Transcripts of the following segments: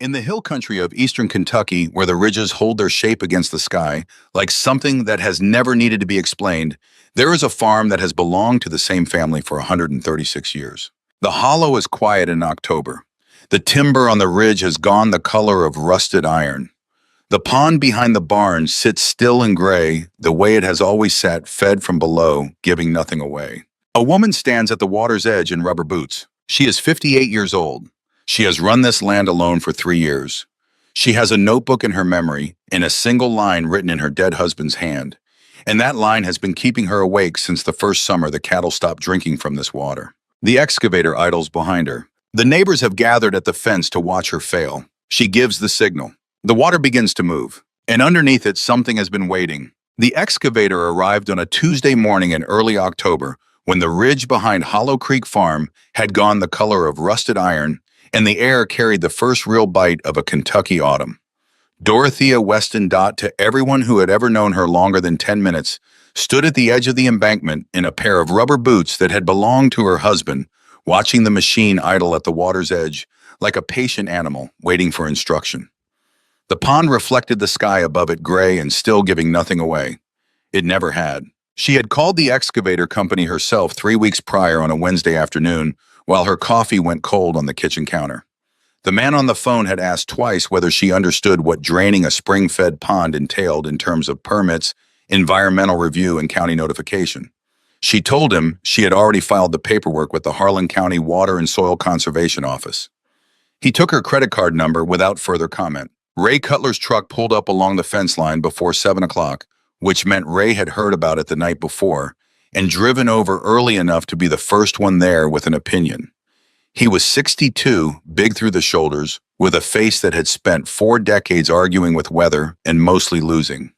In the hill country of eastern Kentucky, where the ridges hold their shape against the sky, like something that has never needed to be explained, there is a farm that has belonged to the same family for 136 years. The hollow is quiet in October. The timber on the ridge has gone the color of rusted iron. The pond behind the barn sits still and gray, the way it has always sat, fed from below, giving nothing away. A woman stands at the water's edge in rubber boots. She is 58 years old. She has run this land alone for 3 years. She has a notebook in her memory and a single line written in her dead husband's hand. And that line has been keeping her awake since the first summer the cattle stopped drinking from this water. The excavator idles behind her. The neighbors have gathered at the fence to watch her fail. She gives the signal. The water begins to move, and underneath it something has been waiting. The excavator arrived on a Tuesday morning in early October when the ridge behind Hollow Creek Farm had gone the color of rusted iron and the air carried the first real bite of a Kentucky autumn. Dorothea Weston Dot, to everyone who had ever known her longer than 10 minutes, stood at the edge of the embankment in a pair of rubber boots that had belonged to her husband, watching the machine idle at the water's edge like a patient animal waiting for instruction. The pond reflected the sky above it, gray and still, giving nothing away. It never had. She had called the excavator company herself 3 weeks prior on a Wednesday afternoon while her coffee went cold on the kitchen counter. The man on the phone had asked twice whether she understood what draining a spring-fed pond entailed in terms of permits, environmental review, and county notification. She told him she had already filed the paperwork with the Harlan County Water and Soil Conservation Office. He took her credit card number without further comment. Ray Cutler's truck pulled up along the fence line before 7 o'clock, which meant Ray had heard about it the night before and driven over early enough to be the first one there with an opinion. He was 62, big through the shoulders, with a face that had spent 4 decades arguing with weather and mostly losing.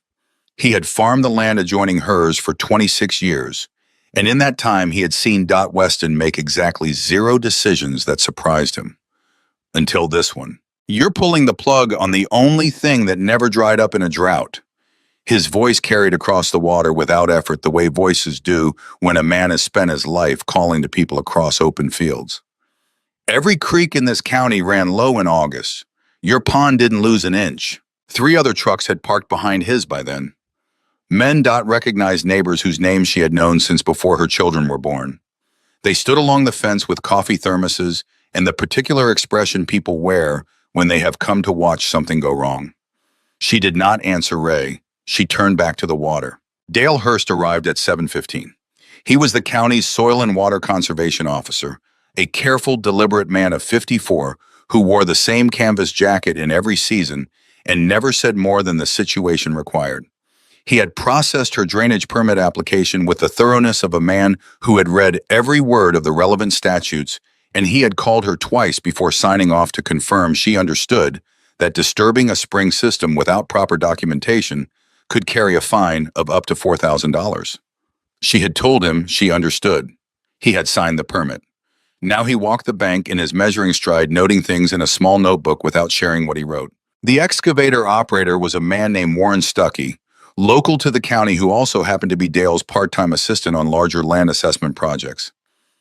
He had farmed the land adjoining hers for 26 years, and in that time he had seen Dot Weston make exactly 0 decisions that surprised him. Until this one. You're pulling the plug on the only thing that never dried up in a drought. His voice carried across the water without effort, the way voices do when a man has spent his life calling to people across open fields. Every creek in this county ran low in August. Your pond didn't lose an inch. 3 other trucks had parked behind his by then. Men Dot recognized neighbors whose names she had known since before her children were born. They stood along the fence with coffee thermoses and the particular expression people wear when they have come to watch something go wrong. She did not answer Ray. She turned back to the water. Dale Hurst arrived at 7:15. He was the county's soil and water conservation officer, a careful, deliberate man of 54 who wore the same canvas jacket in every season and never said more than the situation required. He had processed her drainage permit application with the thoroughness of a man who had read every word of the relevant statutes, and he had called her twice before signing off to confirm she understood that disturbing a spring system without proper documentation could carry a fine of up to $4,000. She had told him she understood. He had signed the permit. Now he walked the bank in his measuring stride, noting things in a small notebook without sharing what he wrote. The excavator operator was a man named Warren Stuckey, local to the county, who also happened to be Dale's part-time assistant on larger land assessment projects.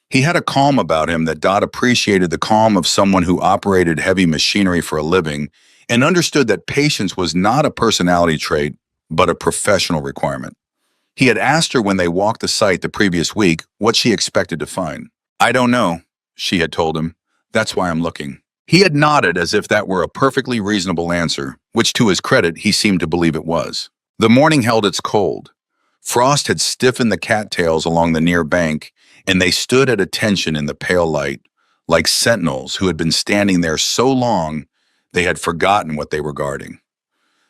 He had a calm about him that Dot appreciated, the calm of someone who operated heavy machinery for a living and understood that patience was not a personality trait, but a professional requirement. He had asked her when they walked the site the previous week what she expected to find. "I don't know," she had told him. "That's why I'm looking." He had nodded as if that were a perfectly reasonable answer, which to his credit he seemed to believe it was. The morning held its cold. Frost had stiffened the cattails along the near bank, and they stood at attention in the pale light, like sentinels who had been standing there so long they had forgotten what they were guarding.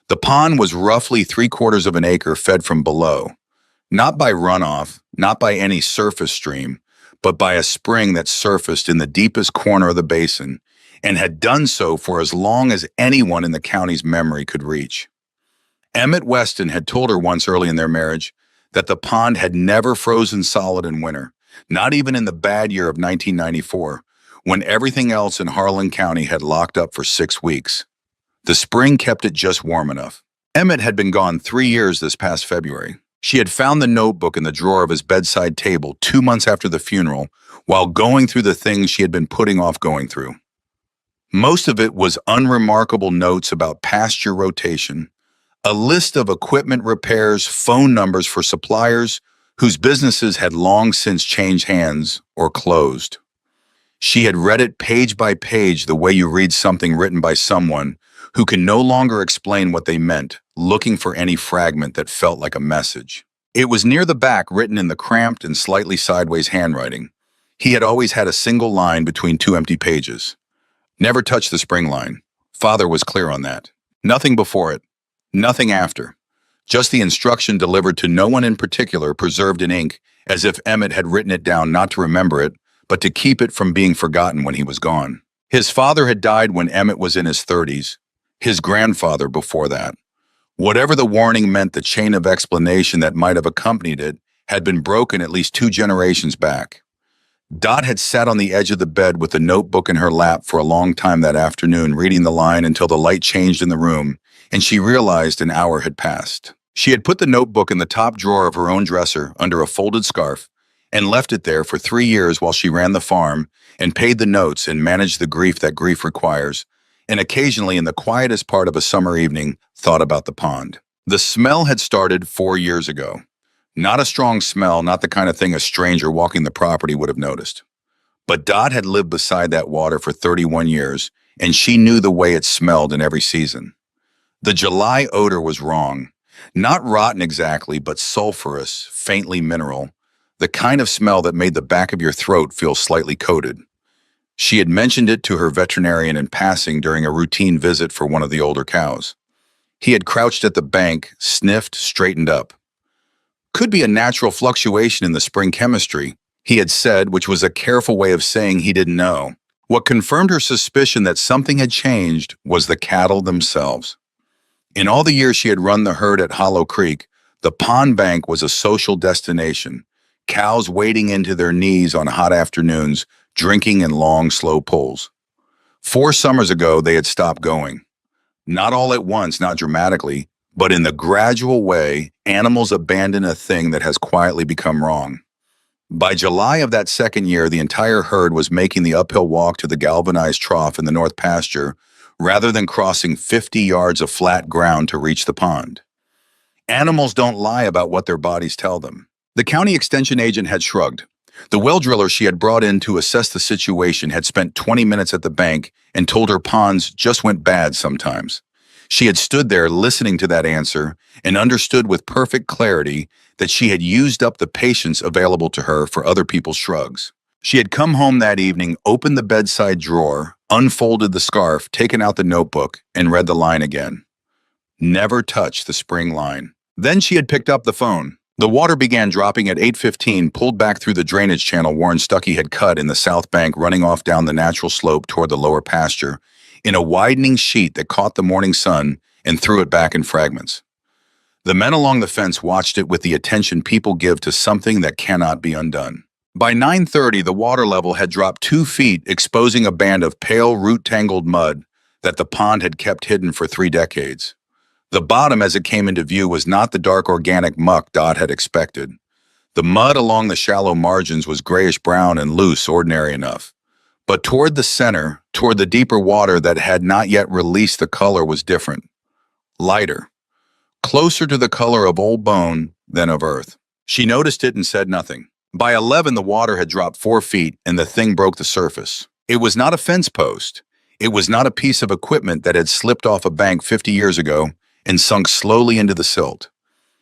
The pond was roughly 3/4 of an acre, fed from below, not by runoff, not by any surface stream, but by a spring that surfaced in the deepest corner of the basin and had done so for as long as anyone in the county's memory could reach. Emmett Weston had told her once early in their marriage that the pond had never frozen solid in winter, not even in the bad year of 1994, when everything else in Harlan County had locked up for 6 weeks. The spring kept it just warm enough. Emmett had been gone 3 years this past February. She had found the notebook in the drawer of his bedside table 2 months after the funeral, while going through the things she had been putting off going through. Most of it was unremarkable notes about pasture rotation, a list of equipment repairs, phone numbers for suppliers whose businesses had long since changed hands or closed. She had read it page by page the way you read something written by someone who can no longer explain what they meant, looking for any fragment that felt like a message. It was near the back, written in the cramped and slightly sideways handwriting. He had always had a single line between two empty pages. Never touch the spring line. Father was clear on that. Nothing before it. Nothing after. Just the instruction delivered to no one in particular, preserved in ink, as if Emmett had written it down not to remember it, but to keep it from being forgotten when he was gone. His father had died when Emmett was in his 30s, his grandfather before that. Whatever the warning meant, the chain of explanation that might have accompanied it had been broken at least 2 generations back. Dot had sat on the edge of the bed with the notebook in her lap for a long time that afternoon, reading the line until the light changed in the room, and she realized an hour had passed. She had put the notebook in the top drawer of her own dresser under a folded scarf and left it there for 3 years while she ran the farm and paid the notes and managed the grief that grief requires, and occasionally in the quietest part of a summer evening thought about the pond. The smell had started 4 years ago. Not a strong smell, not the kind of thing a stranger walking the property would have noticed. But Dot had lived beside that water for 31 years, and she knew the way it smelled in every season. The July odor was wrong. Not rotten exactly, but sulfurous, faintly mineral, the kind of smell that made the back of your throat feel slightly coated. She had mentioned it to her veterinarian in passing during a routine visit for one of the older cows. He had crouched at the bank, sniffed, straightened up. Could be a natural fluctuation in the spring chemistry, he had said, which was a careful way of saying he didn't know. What confirmed her suspicion that something had changed was the cattle themselves. In all the years she had run the herd at Hollow Creek, the pond bank was a social destination, cows wading into their knees on hot afternoons, drinking in long, slow pulls. 4 summers ago, they had stopped going. Not all at once, not dramatically, but in the gradual way animals abandon a thing that has quietly become wrong. By July of that second year, the entire herd was making the uphill walk to the galvanized trough in the north pasture rather than crossing 50 yards of flat ground to reach the pond. Animals don't lie about what their bodies tell them. The county extension agent had shrugged. The well driller she had brought in to assess the situation had spent 20 minutes at the bank and told her ponds just went bad sometimes. She had stood there listening to that answer and understood with perfect clarity that she had used up the patience available to her for other people's shrugs. She had come home that evening, opened the bedside drawer, unfolded the scarf, taken out the notebook, and read the line again. Never touch the spring line. Then she had picked up the phone. The water began dropping at 8:15, pulled back through the drainage channel Warren Stuckey had cut in the south bank, running off down the natural slope toward the lower pasture, in a widening sheet that caught the morning sun and threw it back in fragments. The men along the fence watched it with the attention people give to something that cannot be undone. By 9:30, the water level had dropped 2 feet, exposing a band of pale, root-tangled mud that the pond had kept hidden for 3 decades. The bottom, as it came into view, was not the dark organic muck Dot had expected. The mud along the shallow margins was grayish-brown and loose, ordinary enough. But toward the center, toward the deeper water that had not yet released the color, was different. Lighter. Closer to the color of old bone than of earth. She noticed it and said nothing. By 11, the water had dropped 4 feet and the thing broke the surface. It was not a fence post. It was not a piece of equipment that had slipped off a bank 50 years ago and sunk slowly into the silt.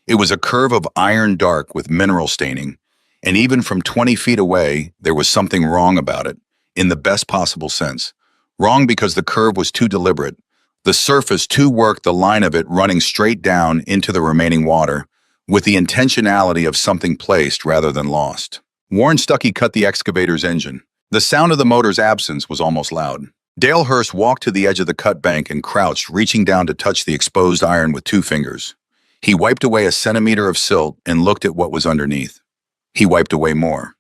It was a curve of iron dark with mineral staining, and even from 20 feet away, there was something wrong about it, in the best possible sense. Wrong because the curve was too deliberate, the surface too worked, the line of it running straight down into the remaining water, with the intentionality of something placed rather than lost. Warren Stuckey cut the excavator's engine. The sound of the motor's absence was almost loud. Dale Hurst walked to the edge of the cut bank and crouched, reaching down to touch the exposed iron with 2 fingers. He wiped away a centimeter of silt and looked at what was underneath. He wiped away more.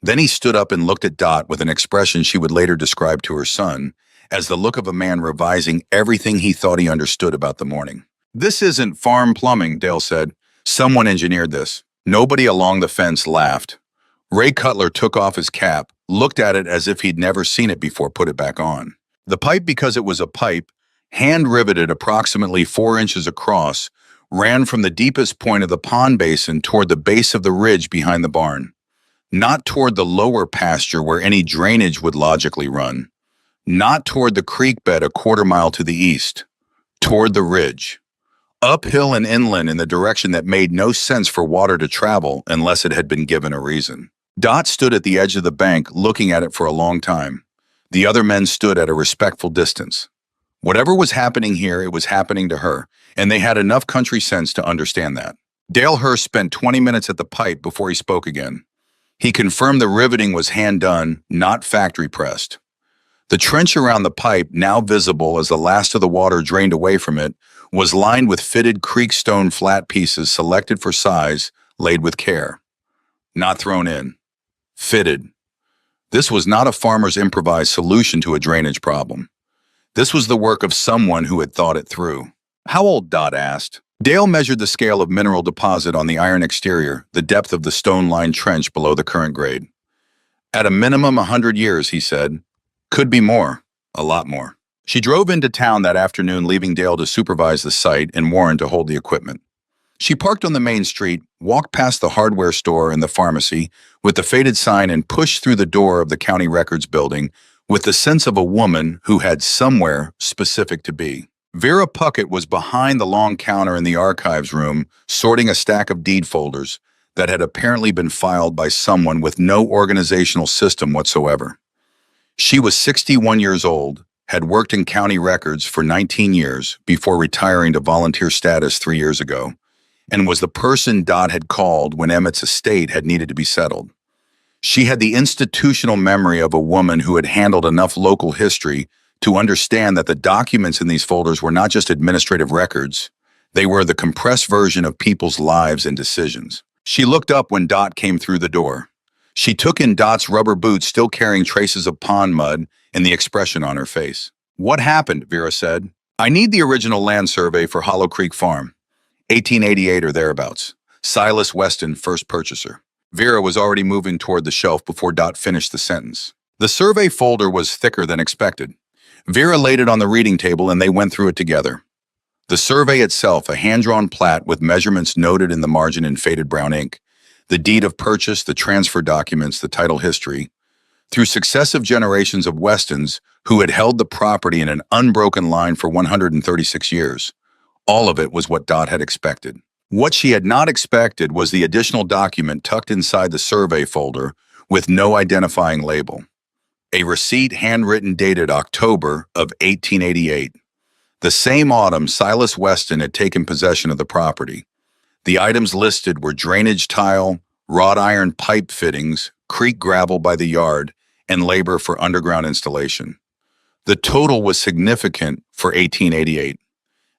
Then he stood up and looked at Dot with an expression she would later describe to her son as the look of a man revising everything he thought he understood about the morning. "This isn't farm plumbing," Dale said. "Someone engineered this." Nobody along the fence laughed. Ray Cutler took off his cap, looked at it as if he'd never seen it before, put it back on. The pipe, because it was a pipe, hand-riveted approximately 4 inches across, ran from the deepest point of the pond basin toward the base of the ridge behind the barn, not toward the lower pasture where any drainage would logically run, not toward the creek bed a quarter-mile to the east, toward the ridge, uphill and inland in the direction that made no sense for water to travel unless it had been given a reason. Dot stood at the edge of the bank looking at it for a long time. The other men stood at a respectful distance. Whatever was happening here, it was happening to her, and they had enough country sense to understand that. Dale Hurst spent 20 minutes at the pipe before he spoke again. He confirmed the riveting was hand-done, not factory-pressed. The trench around the pipe, now visible as the last of the water drained away from it, was lined with fitted creek stone flat pieces selected for size, laid with care. Not thrown in. Fitted. This was not a farmer's improvised solution to a drainage problem. This was the work of someone who had thought it through. How old? Dot asked. Dale measured the scale of mineral deposit on the iron exterior, the depth of the stone-lined trench below the current grade. At a minimum 100 years, he said. Could be more. A lot more. She drove into town that afternoon, leaving Dale to supervise the site and Warren to hold the equipment. She parked on the main street, walked past the hardware store and the pharmacy with the faded sign, and pushed through the door of the county records building with the sense of a woman who had somewhere specific to be. Vera Puckett was behind the long counter in the archives room, sorting a stack of deed folders that had apparently been filed by someone with no organizational system whatsoever. She was 61 years old, had worked in county records for 19 years before retiring to volunteer status 3 years ago, and was the person Dot had called when Emmett's estate had needed to be settled. She had the institutional memory of a woman who had handled enough local history to understand that the documents in these folders were not just administrative records, they were the compressed version of people's lives and decisions. She looked up when Dot came through the door. She took in Dot's rubber boots still carrying traces of pond mud and the expression on her face. What happened? Vera said. I need the original land survey for Hollow Creek Farm. 1888 or thereabouts. Silas Weston, first purchaser. Vera was already moving toward the shelf before Dot finished the sentence. The survey folder was thicker than expected. Vera laid it on the reading table and they went through it together. The survey itself, a hand-drawn plat with measurements noted in the margin in faded brown ink, the deed of purchase, the transfer documents, the title history, through successive generations of Westons who had held the property in an unbroken line for 136 years. All of it was what Dot had expected. What she had not expected was the additional document tucked inside the survey folder with no identifying label. A receipt handwritten dated October of 1888. The same autumn, Silas Weston had taken possession of the property. The items listed were drainage tile, wrought iron pipe fittings, creek gravel by the yard, and labor for underground installation. The total was significant for 1888.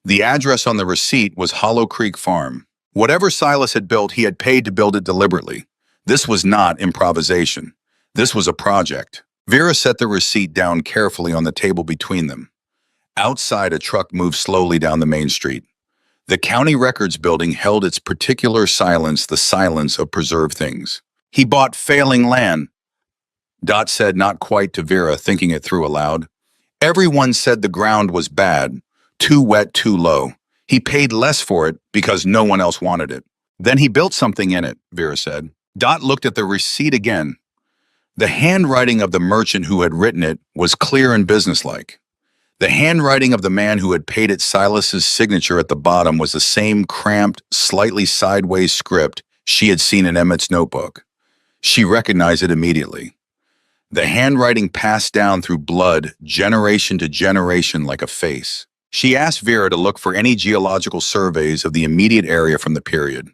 The address on the receipt was Hollow Creek Farm. Whatever Silas had built, he had paid to build it deliberately. This was not improvisation. This was a project. Vera set the receipt down carefully on the table between them. Outside, a truck moved slowly down the main street. The county records building held its particular silence, the silence of preserved things. He bought failing land, Dot said, not quite to Vera, thinking it through aloud. Everyone said the ground was bad, too wet, too low. He paid less for it because no one else wanted it. Then he built something in it, Vera said. Dot looked at the receipt again. The handwriting of the merchant who had written it was clear and businesslike. The handwriting of the man who had paid it, Silas's signature at the bottom, was the same cramped, slightly sideways script she had seen in Emmett's notebook. She recognized it immediately. The handwriting passed down through blood, generation to generation, like a face. She asked Vera to look for any geological surveys of the immediate area from the period.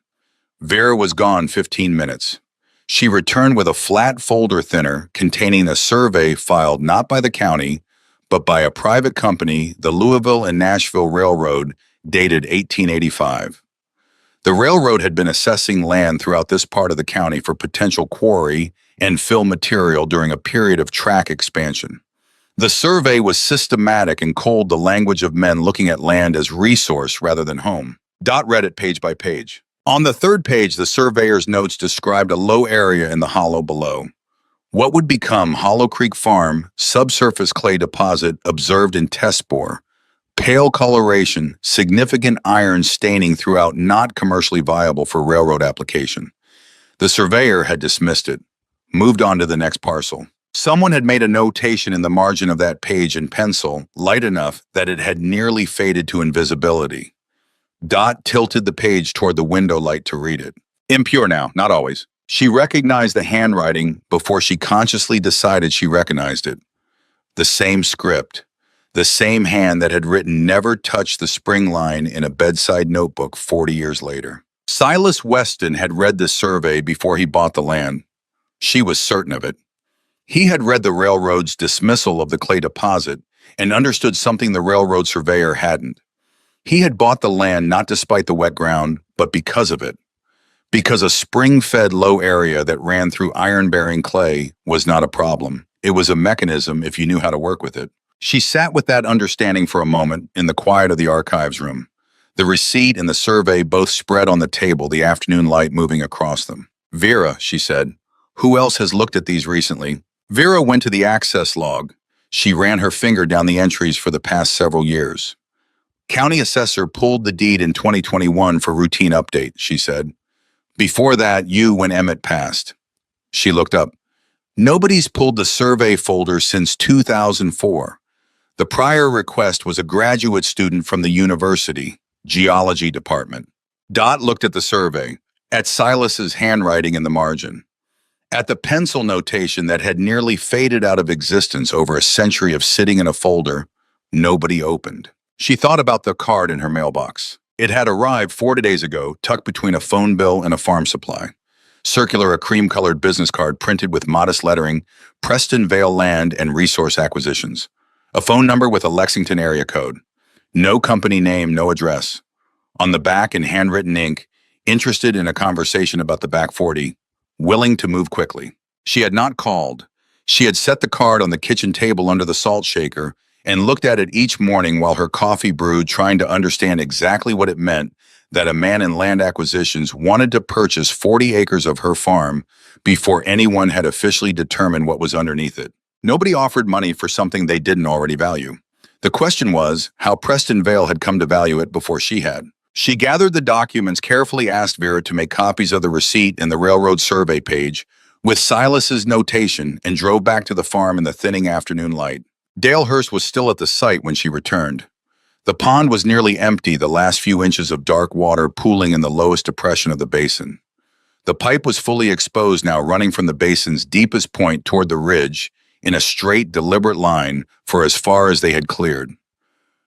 Vera was gone 15 minutes. She returned with a flat folder thinner containing a survey filed not by the county, but by a private company, the Louisville and Nashville Railroad, dated 1885. The railroad had been assessing land throughout this part of the county for potential quarry and fill material during a period of track expansion. The survey was systematic and culled the language of men looking at land as resource rather than home. Dot read it page by page. On the third page, the surveyor's notes described a low area in the hollow below. What would become Hollow Creek Farm, subsurface clay deposit observed in test bore. Pale coloration, significant iron staining throughout, not commercially viable for railroad application. The surveyor had dismissed it, moved on to the next parcel. Someone had made a notation in the margin of that page in pencil, light enough that it had nearly faded to invisibility. Dot tilted the page toward the window light to read it. Impure now, not always. She recognized the handwriting before she consciously decided she recognized it. The same script, the same hand that had written "never touch the spring line" in a bedside notebook 40 years later. Silas Weston had read this survey before he bought the land. She was certain of it. He had read the railroad's dismissal of the clay deposit and understood something the railroad surveyor hadn't. He had bought the land not despite the wet ground, but because of it. Because a spring-fed low area that ran through iron-bearing clay was not a problem. It was a mechanism if you knew how to work with it. She sat with that understanding for a moment in the quiet of the archives room. The receipt and the survey both spread on the table, the afternoon light moving across them. "Vera," she said, "who else has looked at these recently?" Vera went to the access log. She ran her finger down the entries for the past several years. "County assessor pulled the deed in 2021 for routine update," she said. "Before that, when Emmett passed." She looked up. "Nobody's pulled the survey folder since 2004. The prior request was a graduate student from the university, geology department." Dot looked at the survey, at Silas's handwriting in the margin, at the pencil notation that had nearly faded out of existence over a century of sitting in a folder nobody opened. She thought about the card in her mailbox. It had arrived 4 days ago, tucked between a phone bill and a farm supply. Circular, a cream-colored business card printed with modest lettering, "Preston Vale Land and Resource Acquisitions." A phone number with a Lexington area code. No company name, no address. On the back, in handwritten ink, "Interested in a conversation about the back 40. Willing to move quickly." She had not called. She had set the card on the kitchen table under the salt shaker and looked at it each morning while her coffee brewed, trying to understand exactly what it meant that a man in land acquisitions wanted to purchase 40 acres of her farm before anyone had officially determined what was underneath it. Nobody offered money for something they didn't already value. The question was how Preston Vale had come to value it before she had. She gathered the documents, carefully asked Vera to make copies of the receipt and the railroad survey page with Silas's notation, and drove back to the farm in the thinning afternoon light. Dale Hurst was still at the site when she returned. The pond was nearly empty, the last few inches of dark water pooling in the lowest depression of the basin. The pipe was fully exposed now, running from the basin's deepest point toward the ridge in a straight, deliberate line for as far as they had cleared.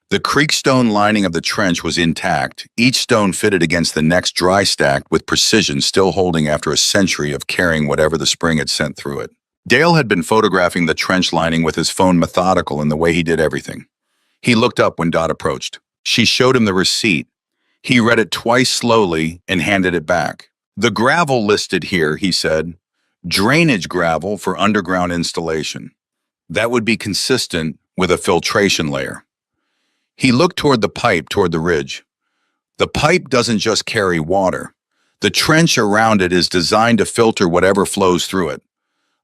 The creek stone lining of the trench was intact, each stone fitted against the next dry stack with precision, still holding after a century of carrying whatever the spring had sent through it. Dale had been photographing the trench lining with his phone, methodical in the way he did everything. He looked up when Dot approached. She showed him the receipt. He read it twice slowly and handed it back. "The gravel listed here," he said. "Drainage gravel for underground installation. That would be consistent with a filtration layer." He looked toward the pipe, toward the ridge. "The pipe doesn't just carry water. The trench around it is designed to filter whatever flows through it.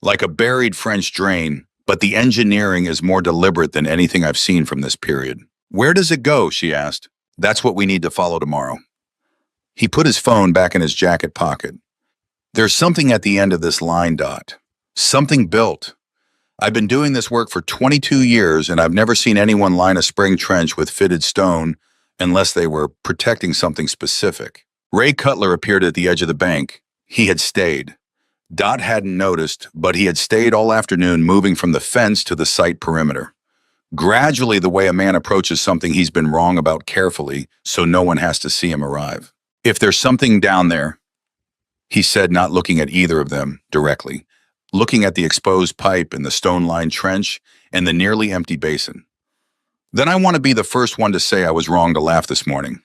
Like a buried French drain, but the engineering is more deliberate than anything I've seen from this period." "Where does it go?" she asked. "That's what we need to follow tomorrow." He put his phone back in his jacket pocket. "There's something at the end of this line, Dot. Something built. I've been doing this work for 22 years, and I've never seen anyone line a spring trench with fitted stone unless they were protecting something specific." Ray Cutler appeared at the edge of the bank. He had stayed. Dot hadn't noticed, but he had stayed all afternoon, moving from the fence to the site perimeter. Gradually, the way a man approaches something he's been wrong about, carefully, so no one has to see him arrive. "If there's something down there," he said, not looking at either of them directly, looking at the exposed pipe and the stone-lined trench and the nearly empty basin, "then I want to be the first one to say I was wrong to laugh this morning."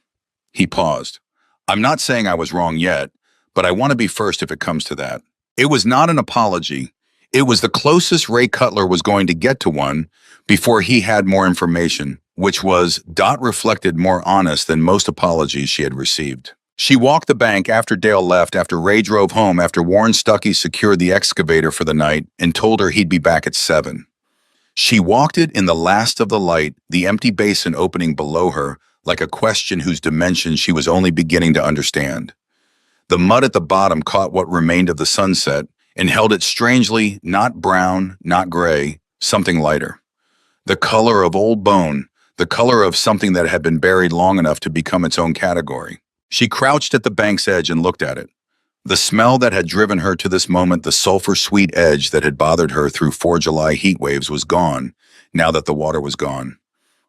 He paused. "I'm not saying I was wrong yet, but I want to be first if it comes to that." It was not an apology. It was the closest Ray Cutler was going to get to one before he had more information, which was, Dot reflected, more honest than most apologies she had received. She walked the bank after Dale left, after Ray drove home, after Warren Stuckey secured the excavator for the night and told her he'd be back at 7. She walked it in the last of the light, the empty basin opening below her, like a question whose dimensions she was only beginning to understand. The mud at the bottom caught what remained of the sunset and held it strangely, not brown, not gray, something lighter. The color of old bone, the color of something that had been buried long enough to become its own category. She crouched at the bank's edge and looked at it. The smell that had driven her to this moment, the sulfur-sweet edge that had bothered her through 4 July heat waves, was gone, now that the water was gone.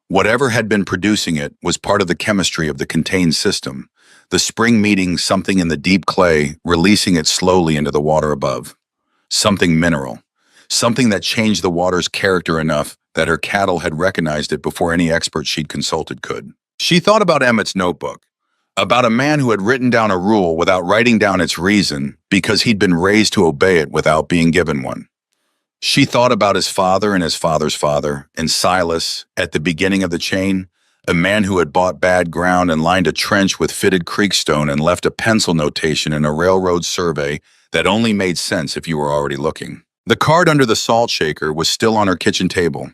Whatever had been producing it was part of the chemistry of the contained system, the spring meeting something in the deep clay, releasing it slowly into the water above. Something mineral, something that changed the water's character enough that her cattle had recognized it before any expert she'd consulted could. She thought about Emmett's notebook, about a man who had written down a rule without writing down its reason because he'd been raised to obey it without being given one. She thought about his father and his father's father, and Silas, at the beginning of the chain, a man who had bought bad ground and lined a trench with fitted creekstone and left a pencil notation in a railroad survey that only made sense if you were already looking. The card under the salt shaker was still on her kitchen table.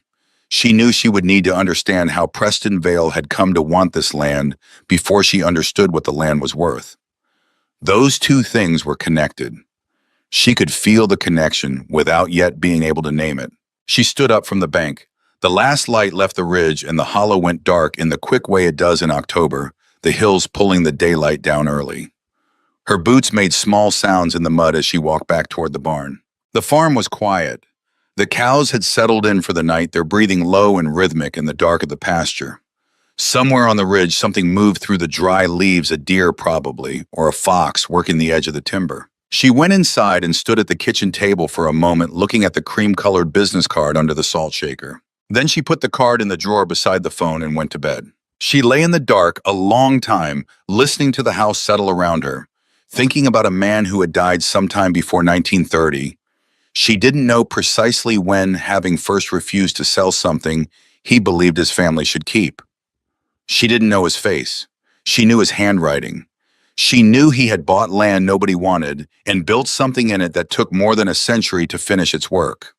She knew she would need to understand how Preston Vale had come to want this land before she understood what the land was worth. Those two things were connected. She could feel the connection without yet being able to name it. She stood up from the bank. The last light left the ridge and the hollow went dark in the quick way it does in October, the hills pulling the daylight down early. Her boots made small sounds in the mud as she walked back toward the barn. The farm was quiet. The cows had settled in for the night, their breathing low and rhythmic in the dark of the pasture. Somewhere on the ridge, something moved through the dry leaves, a deer probably, or a fox working the edge of the timber. She went inside and stood at the kitchen table for a moment, looking at the cream-colored business card under the salt shaker. Then she put the card in the drawer beside the phone and went to bed. She lay in the dark a long time, listening to the house settle around her, thinking about a man who had died sometime before 1930. She didn't know precisely when, having first refused to sell something he believed his family should keep. She didn't know his face. She knew his handwriting. She knew he had bought land nobody wanted and built something in it that took more than a century to finish its work.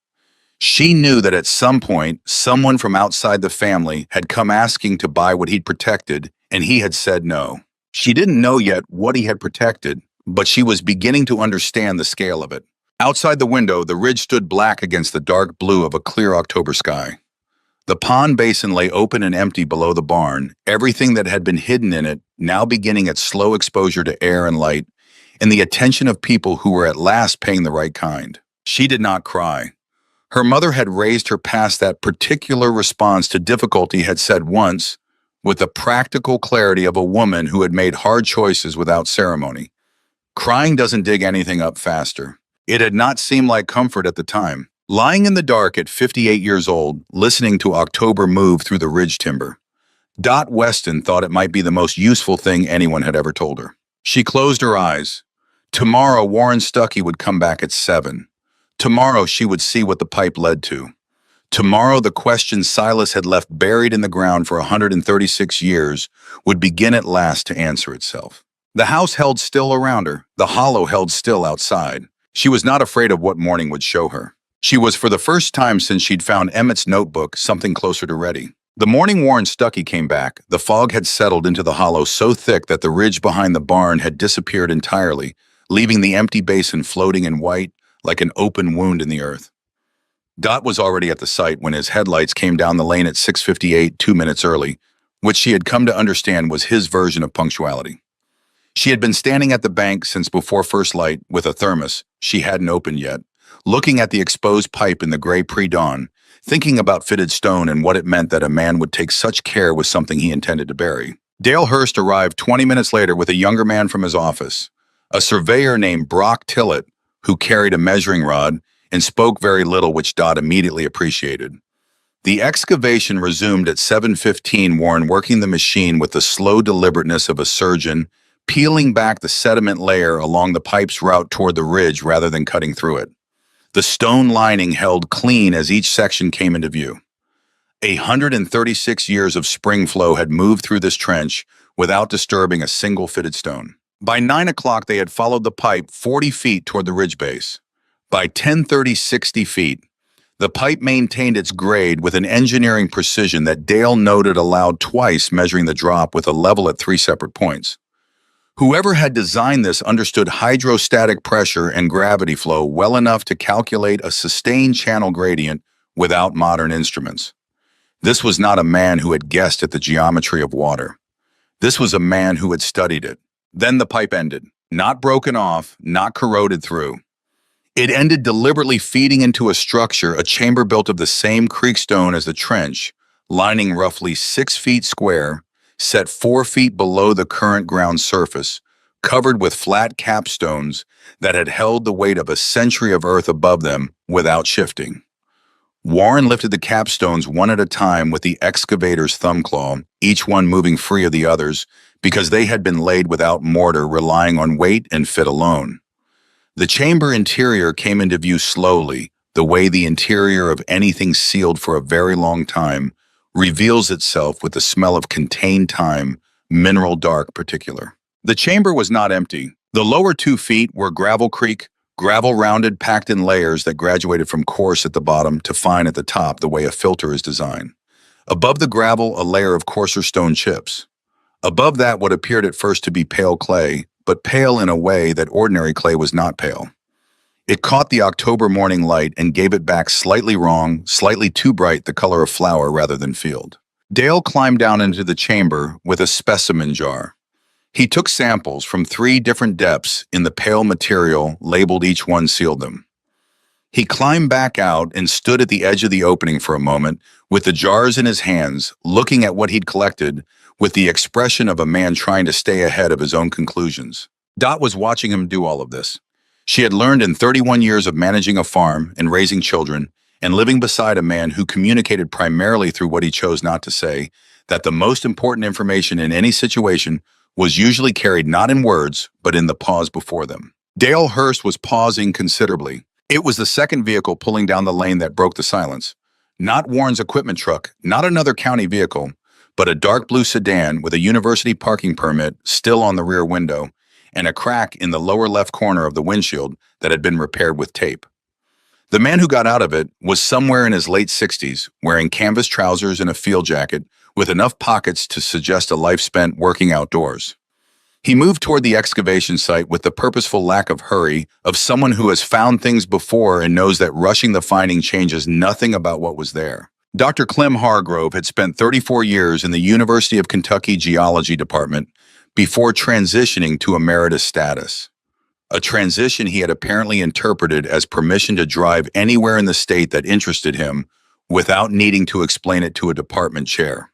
She knew that at some point, someone from outside the family had come asking to buy what he'd protected, and he had said no. She didn't know yet what he had protected, but she was beginning to understand the scale of it. Outside the window, the ridge stood black against the dark blue of a clear October sky. The pond basin lay open and empty below the barn, everything that had been hidden in it now beginning its slow exposure to air and light, and the attention of people who were at last paying the right kind. She did not cry. Her mother had raised her past that particular response to difficulty, had said once, with the practical clarity of a woman who had made hard choices without ceremony. Crying doesn't dig anything up faster. It had not seemed like comfort at the time. Lying in the dark at 58 years old, listening to October move through the ridge timber, Dot Weston thought it might be the most useful thing anyone had ever told her. She closed her eyes. Tomorrow, Warren Stuckey would come back at 7. Tomorrow, she would see what the pipe led to. Tomorrow, the question Silas had left buried in the ground for 136 years would begin at last to answer itself. The house held still around her. The hollow held still outside. She was not afraid of what morning would show her. She was, for the first time since she'd found Emmett's notebook, something closer to ready. The morning Warren Stuckey came back, the fog had settled into the hollow so thick that the ridge behind the barn had disappeared entirely, leaving the empty basin floating in white like an open wound in the earth. Dot was already at the site when his headlights came down the lane at 6:58, 2 minutes early, which she had come to understand was his version of punctuality. She had been standing at the bank since before first light with a thermos she hadn't opened yet, looking at the exposed pipe in the gray pre-dawn, thinking about fitted stone and what it meant that a man would take such care with something he intended to bury. Dale Hurst arrived 20 minutes later with a younger man from his office, a surveyor named Brock Tillett, who carried a measuring rod and spoke very little, which Dot immediately appreciated. The excavation resumed at 7:15, Warren working the machine with the slow deliberateness of a surgeon, peeling back the sediment layer along the pipe's route toward the ridge rather than cutting through it. The stone lining held clean as each section came into view. 136 years of spring flow had moved through this trench without disturbing a single fitted stone. By 9 o'clock, they had followed the pipe 40 feet toward the ridge base. By 10:30, 60 feet. The pipe maintained its grade with an engineering precision that Dale noted aloud twice, measuring the drop with a level at 3 separate points. Whoever had designed this understood hydrostatic pressure and gravity flow well enough to calculate a sustained channel gradient without modern instruments. This was not a man who had guessed at the geometry of water. This was a man who had studied it. Then the pipe ended, not broken off, not corroded through. It ended deliberately feeding into a structure, a chamber built of the same creekstone as the trench, lining roughly 6 feet square, set 4 feet below the current ground surface, covered with flat capstones that had held the weight of a century of earth above them without shifting. Warren lifted the capstones one at a time with the excavator's thumb claw, each one moving free of the others, because they had been laid without mortar, relying on weight and fit alone. The chamber interior came into view slowly, the way the interior of anything sealed for a very long time reveals itself with the smell of contained time, mineral dark particular. The chamber was not empty. The lower 2 feet were gravel creek, gravel rounded, packed in layers that graduated from coarse at the bottom to fine at the top, the way a filter is designed. Above the gravel, a layer of coarser stone chips. Above that, what appeared at first to be pale clay, but pale in a way that ordinary clay was not pale. It caught the October morning light and gave it back slightly wrong, slightly too bright, the color of flour rather than field. Dale climbed down into the chamber with a specimen jar. He took samples from 3 different depths in the pale material, labeled each one, sealed them. He climbed back out and stood at the edge of the opening for a moment, with the jars in his hands, looking at what he'd collected, with the expression of a man trying to stay ahead of his own conclusions. Dot was watching him do all of this. She had learned in 31 years of managing a farm and raising children and living beside a man who communicated primarily through what he chose not to say, that the most important information in any situation was usually carried not in words, but in the pause before them. Dale Hurst was pausing considerably. It was the second vehicle pulling down the lane that broke the silence. Not Warren's equipment truck, not another county vehicle, but a dark blue sedan with a university parking permit still on the rear window and a crack in the lower left corner of the windshield that had been repaired with tape. The man who got out of it was somewhere in his late 60s, wearing canvas trousers and a field jacket with enough pockets to suggest a life spent working outdoors. He moved toward the excavation site with the purposeful lack of hurry of someone who has found things before and knows that rushing the finding changes nothing about what was there. Dr. Clem Hargrove had spent 34 years in the University of Kentucky Geology Department before transitioning to emeritus status. A transition he had apparently interpreted as permission to drive anywhere in the state that interested him without needing to explain it to a department chair.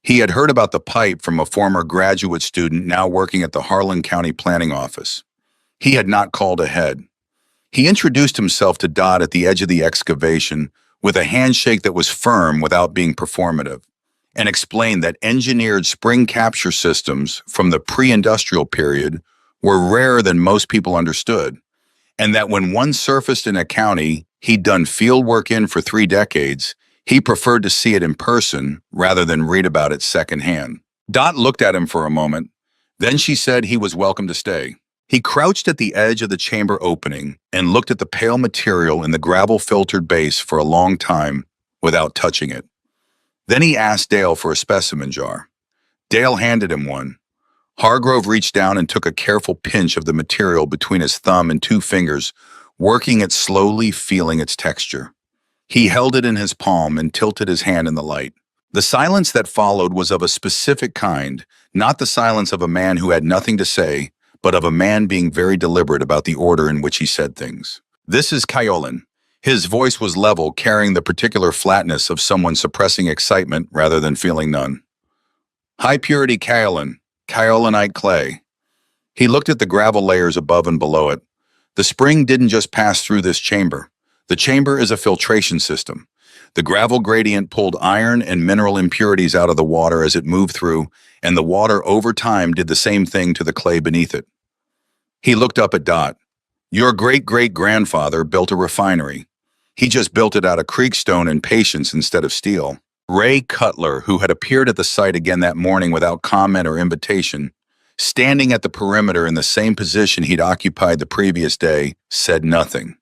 He had heard about the pipe from a former graduate student now working at the Harlan County Planning Office. He had not called ahead. He introduced himself to Dot at the edge of the excavation with a handshake that was firm without being performative, and explained that engineered spring capture systems from the pre-industrial period were rarer than most people understood, and that when one surfaced in a county he'd done field work in for 3 decades, he preferred to see it in person rather than read about it secondhand. Dot looked at him for a moment. Then she said he was welcome to stay. He crouched at the edge of the chamber opening and looked at the pale material in the gravel-filtered base for a long time without touching it. Then he asked Dale for a specimen jar. Dale handed him one. Hargrove reached down and took a careful pinch of the material between his thumb and 2 fingers, working it slowly, feeling its texture. He held it in his palm and tilted his hand in the light. The silence that followed was of a specific kind, not the silence of a man who had nothing to say, but of a man being very deliberate about the order in which he said things. "This is Kaiolan." His voice was level, carrying the particular flatness of someone suppressing excitement rather than feeling none. "High-purity kaolin, kaolinite clay." He looked at the gravel layers above and below it. The spring didn't just pass through this chamber. The chamber is a filtration system. The gravel gradient pulled iron and mineral impurities out of the water as it moved through, and the water over time did the same thing to the clay beneath it. He looked up at Dot. "Your great-great-grandfather built a refinery. He just built it out of creekstone and patience instead of steel." Ray Cutler, who had appeared at the site again that morning without comment or invitation, standing at the perimeter in the same position he'd occupied the previous day, said nothing.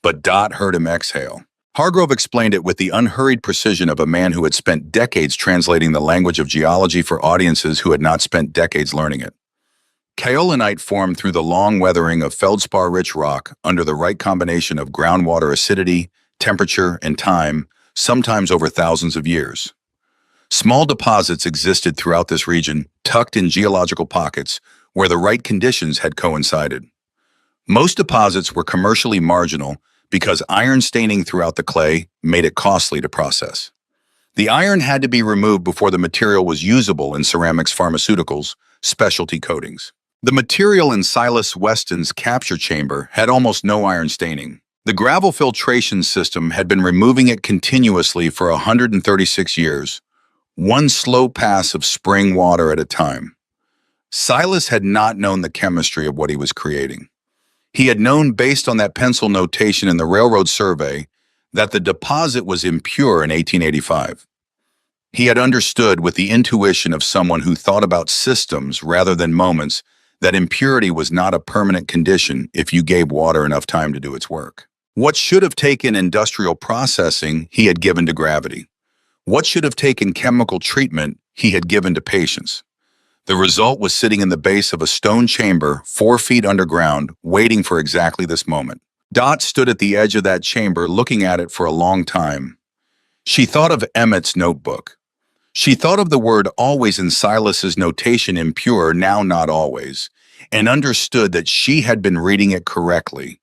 But Dot heard him exhale. Hargrove explained it with the unhurried precision of a man who had spent decades translating the language of geology for audiences who had not spent decades learning it. Kaolinite formed through the long weathering of feldspar-rich rock under the right combination of groundwater acidity, temperature, and time, sometimes over thousands of years. Small deposits existed throughout this region, tucked in geological pockets where the right conditions had coincided. Most deposits were commercially marginal because iron staining throughout the clay made it costly to process. The iron had to be removed before the material was usable in ceramics, pharmaceuticals, specialty coatings. The material in Silas Weston's capture chamber had almost no iron staining. The gravel filtration system had been removing it continuously for 136 years, one slow pass of spring water at a time. Silas had not known the chemistry of what he was creating. He had known, based on that pencil notation in the railroad survey, that the deposit was impure in 1885. He had understood, with the intuition of someone who thought about systems rather than moments, that impurity was not a permanent condition if you gave water enough time to do its work. What should have taken industrial processing, he had given to gravity. What should have taken chemical treatment, he had given to patience. The result was sitting in the base of a stone chamber 4 feet underground, waiting for exactly this moment. Dot stood at the edge of that chamber looking at it for a long time. She thought of Emmett's notebook. She thought of the word always in Silas's notation impure, now not always, and understood that she had been reading it correctly,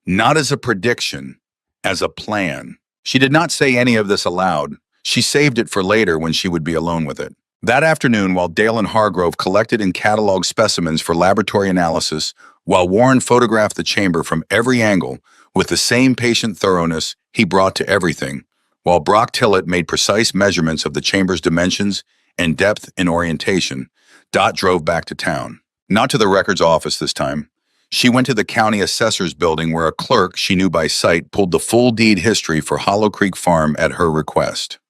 not as a prediction, as a plan. She did not say any of this aloud. She saved it for later when she would be alone with it. That afternoon, while Dale and Hargrove collected and cataloged specimens for laboratory analysis, while Warren photographed the chamber from every angle with the same patient thoroughness he brought to everything, while Brock Tillett made precise measurements of the chamber's dimensions and depth and orientation, Dot drove back to town. Not to the records office this time. She went to the county assessor's building where a clerk she knew by sight pulled the full deed history for Hollow Creek Farm at her request.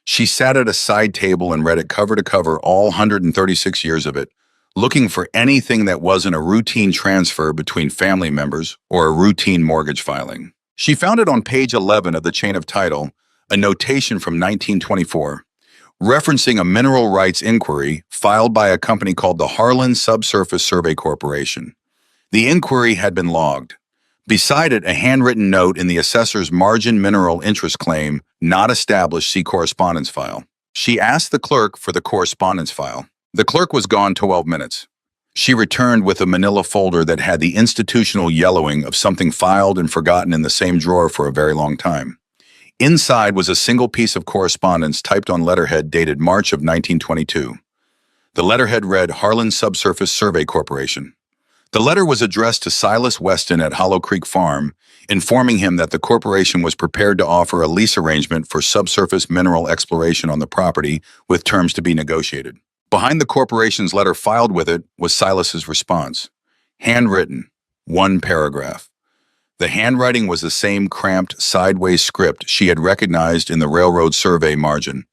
She sat at a side table and read it cover to cover, all 136 years of it, looking for anything that wasn't a routine transfer between family members or a routine mortgage filing. She found it on page 11 of the chain of title, a notation from 1924, referencing a mineral rights inquiry filed by a company called the Harlan Subsurface Survey Corporation. The inquiry had been logged. Beside it, a handwritten note in the assessor's margin mineral interest claim, not established, see correspondence file. She asked the clerk for the correspondence file. The clerk was gone 12 minutes. She returned with a manila folder that had the institutional yellowing of something filed and forgotten in the same drawer for a very long time. Inside was a single piece of correspondence typed on letterhead dated March of 1922. The letterhead read Harlan Subsurface Survey Corporation. The letter was addressed to Silas Weston at Hollow Creek Farm, informing him that the corporation was prepared to offer a lease arrangement for subsurface mineral exploration on the property with terms to be negotiated. Behind the corporation's letter filed with it was Silas's response. Handwritten, 1 paragraph. The handwriting was the same cramped, sideways script she had recognized in the railroad survey margin.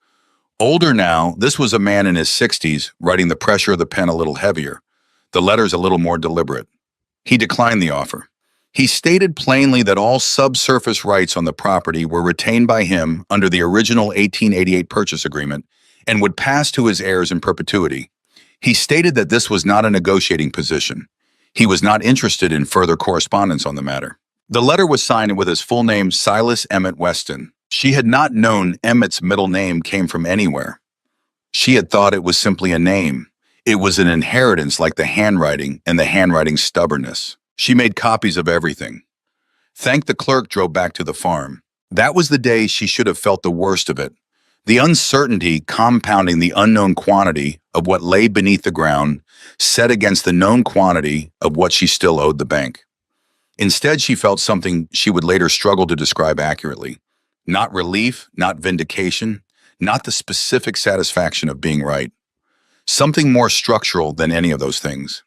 Older now, this was a man in his 60s, writing the pressure of the pen a little heavier. The letters a little more deliberate. He declined the offer. He stated plainly that all subsurface rights on the property were retained by him under the original 1888 purchase agreement and would pass to his heirs in perpetuity. He stated that this was not a negotiating position. He was not interested in further correspondence on the matter. The letter was signed with his full name, Silas Emmett Weston. She had not known Emmett's middle name came from anywhere. She had thought it was simply a name. It was an inheritance like the handwriting and the handwriting's stubbornness. She made copies of everything. Thanked the clerk, drove back to the farm. That was the day she should have felt the worst of it. The uncertainty compounding the unknown quantity of what lay beneath the ground set against the known quantity of what she still owed the bank. Instead, she felt something she would later struggle to describe accurately. Not relief, not vindication, not the specific satisfaction of being right. Something more structural than any of those things.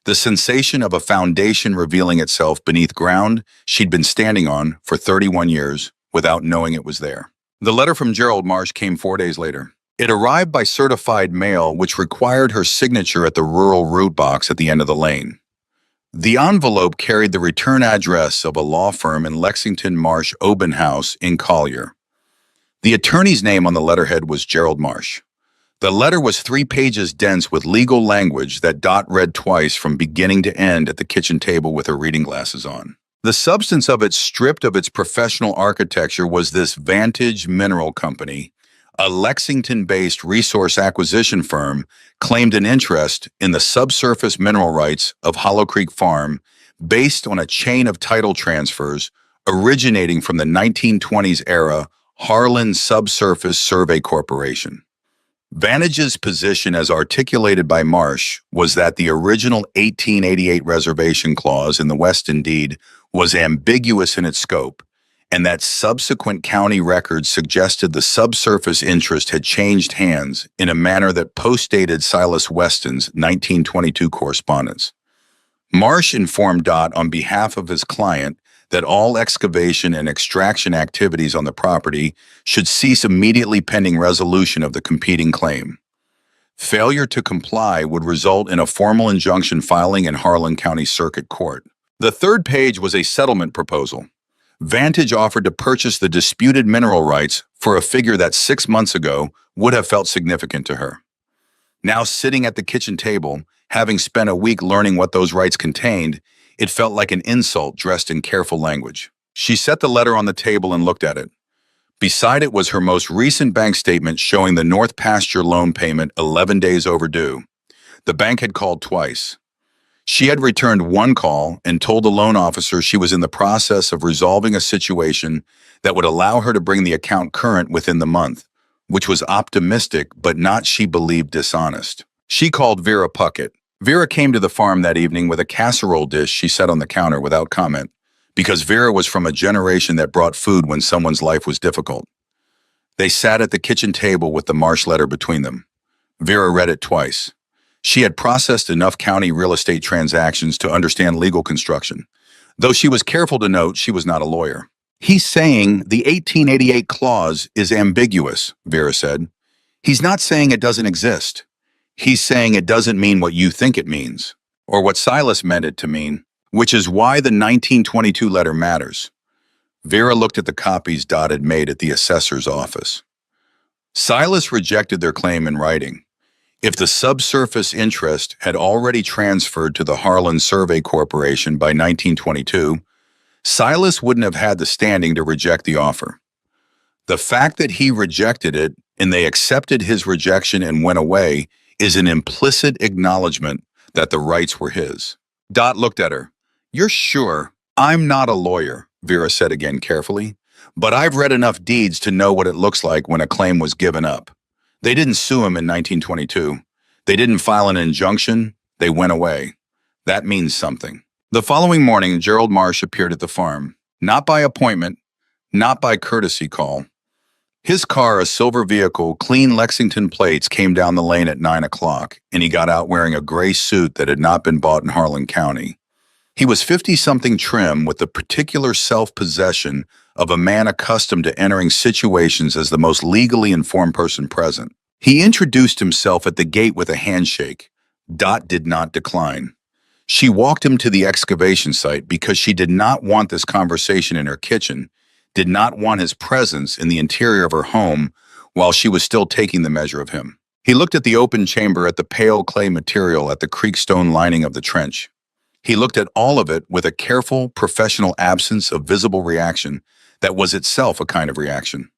The sensation of a foundation revealing itself beneath ground she'd been standing on for 31 years without knowing it was there. The letter from Gerald Marsh came 4 days later. It arrived by certified mail, which required her signature at the rural root box at the end of the lane. The envelope carried the return address of a law firm in Lexington Marsh Oben House in Collier. The attorney's name on the letterhead was Gerald Marsh. The letter was 3 pages dense with legal language that Dot read twice from beginning to end at the kitchen table with her reading glasses on. The substance of it, stripped of its professional architecture, was this Vantage Mineral Company, a Lexington-based resource acquisition firm, claimed an interest in the subsurface mineral rights of Hollow Creek Farm based on a chain of title transfers originating from the 1920s era Harlan Subsurface Survey Corporation. Vantage's position, as articulated by Marsh, was that the original 1888 reservation clause in the Weston deed was ambiguous in its scope, and that subsequent county records suggested the subsurface interest had changed hands in a manner that postdated Silas Weston's 1922 correspondence. Marsh informed Dot on behalf of his client that all excavation and extraction activities on the property should cease immediately pending resolution of the competing claim. Failure to comply would result in a formal injunction filing in Harlan County Circuit Court. The third page was a settlement proposal. Vantage offered to purchase the disputed mineral rights for a figure that 6 months ago would have felt significant to her. Now sitting at the kitchen table, having spent a week learning what those rights contained, it felt like an insult dressed in careful language. She set the letter on the table and looked at it. Beside it was her most recent bank statement showing the North Pasture loan payment 11 days overdue. The bank had called twice. She had returned one call and told the loan officer she was in the process of resolving a situation that would allow her to bring the account current within the month, which was optimistic but not, she believed, dishonest. She called Vera Puckett. Vera came to the farm that evening with a casserole dish she set on the counter without comment, because Vera was from a generation that brought food when someone's life was difficult. They sat at the kitchen table with the Marsh letter between them. Vera read it twice. She had processed enough county real estate transactions to understand legal construction, though she was careful to note she was not a lawyer. "He's saying the 1888 clause is ambiguous," Vera said. "He's not saying it doesn't exist. He's saying it doesn't mean what you think it means, or what Silas meant it to mean, which is why the 1922 letter matters." Vera looked at the copies Dot had made at the assessor's office. Silas rejected their claim in writing. If the subsurface interest had already transferred to the Harlan Survey Corporation by 1922, Silas wouldn't have had the standing to reject the offer. The fact that he rejected it and they accepted his rejection and went away is an implicit acknowledgement that the rights were his. Dot looked at her. "You're sure?" "I'm not a lawyer," Vera said again carefully, "but I've read enough deeds to know what it looks like when a claim was given up. They didn't sue him in 1922. They didn't file an injunction. They went away. That means something." The following morning, Gerald Marsh appeared at the farm, not by appointment, not by courtesy call. His car, a silver vehicle, clean Lexington plates, came down the lane at 9 o'clock, and he got out wearing a gray suit that had not been bought in Harlan County. He was 50-something trim with the particular self-possession of a man accustomed to entering situations as the most legally informed person present. He introduced himself at the gate with a handshake. Dot did not decline. She walked him to the excavation site because she did not want this conversation in her kitchen, did not want his presence in the interior of her home while she was still taking the measure of him. He looked at the open chamber, at the pale clay material, at the creekstone lining of the trench. He looked at all of it with a careful, professional absence of visible reaction that was itself a kind of reaction.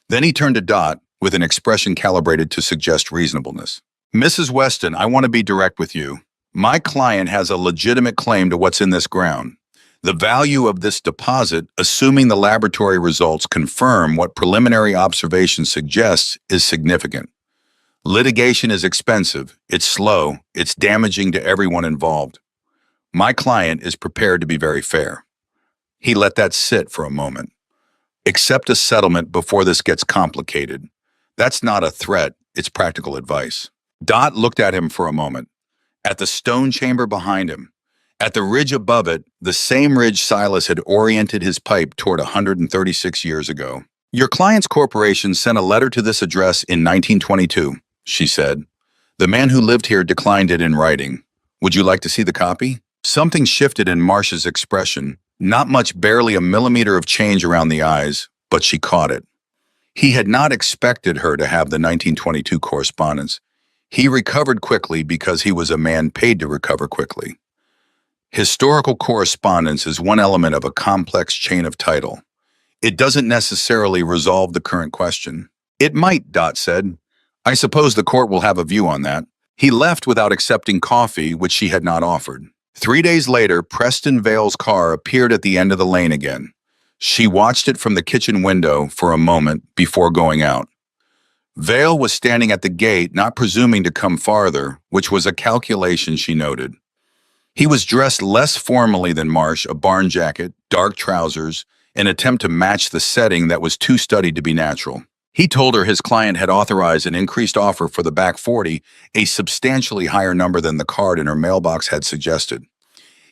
Then he turned to Dot with an expression calibrated to suggest reasonableness. "Mrs. Weston, I want to be direct with you. My client has a legitimate claim to what's in this ground. The value of this deposit, assuming the laboratory results confirm what preliminary observation suggests, is significant. Litigation is expensive, it's slow, it's damaging to everyone involved. My client is prepared to be very fair." He let that sit for a moment. "Accept a settlement before this gets complicated. That's not a threat, it's practical advice." Dot looked at him for a moment. At the stone chamber behind him, at the ridge above it, the same ridge Silas had oriented his pipe toward 136 years ago. Your client's corporation sent a letter to this address in 1922, she said. The man who lived here declined it in writing. Would you like to see the copy? Something shifted in Marcia's expression. Not much, barely a millimeter of change around the eyes, but she caught it. He had not expected her to have the 1922 correspondence. He recovered quickly because he was a man paid to recover quickly. Historical correspondence is one element of a complex chain of title. It doesn't necessarily resolve the current question. It might, Dot said. I suppose the court will have a view on that. He left without accepting coffee, which she had not offered. 3 days later, Preston Vale's car appeared at the end of the lane again. She watched it from the kitchen window for a moment before going out. Vale was standing at the gate, not presuming to come farther, which was a calculation she noted. He was dressed less formally than Marsh, a barn jacket, dark trousers, an attempt to match the setting that was too studied to be natural. He told her his client had authorized an increased offer for the back 40, a substantially higher number than the card in her mailbox had suggested.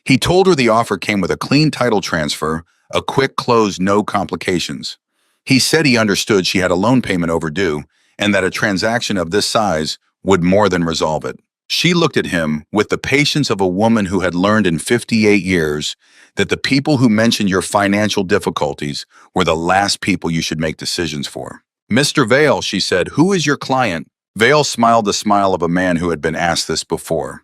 He told her the offer came with a clean title transfer, a quick close, no complications. He said he understood she had a loan payment overdue and that a transaction of this size would more than resolve it. She looked at him with the patience of a woman who had learned in 58 years that the people who mentioned your financial difficulties were the last people you should make decisions for. Mr. Vale, she said, who is your client? Vale smiled the smile of a man who had been asked this before.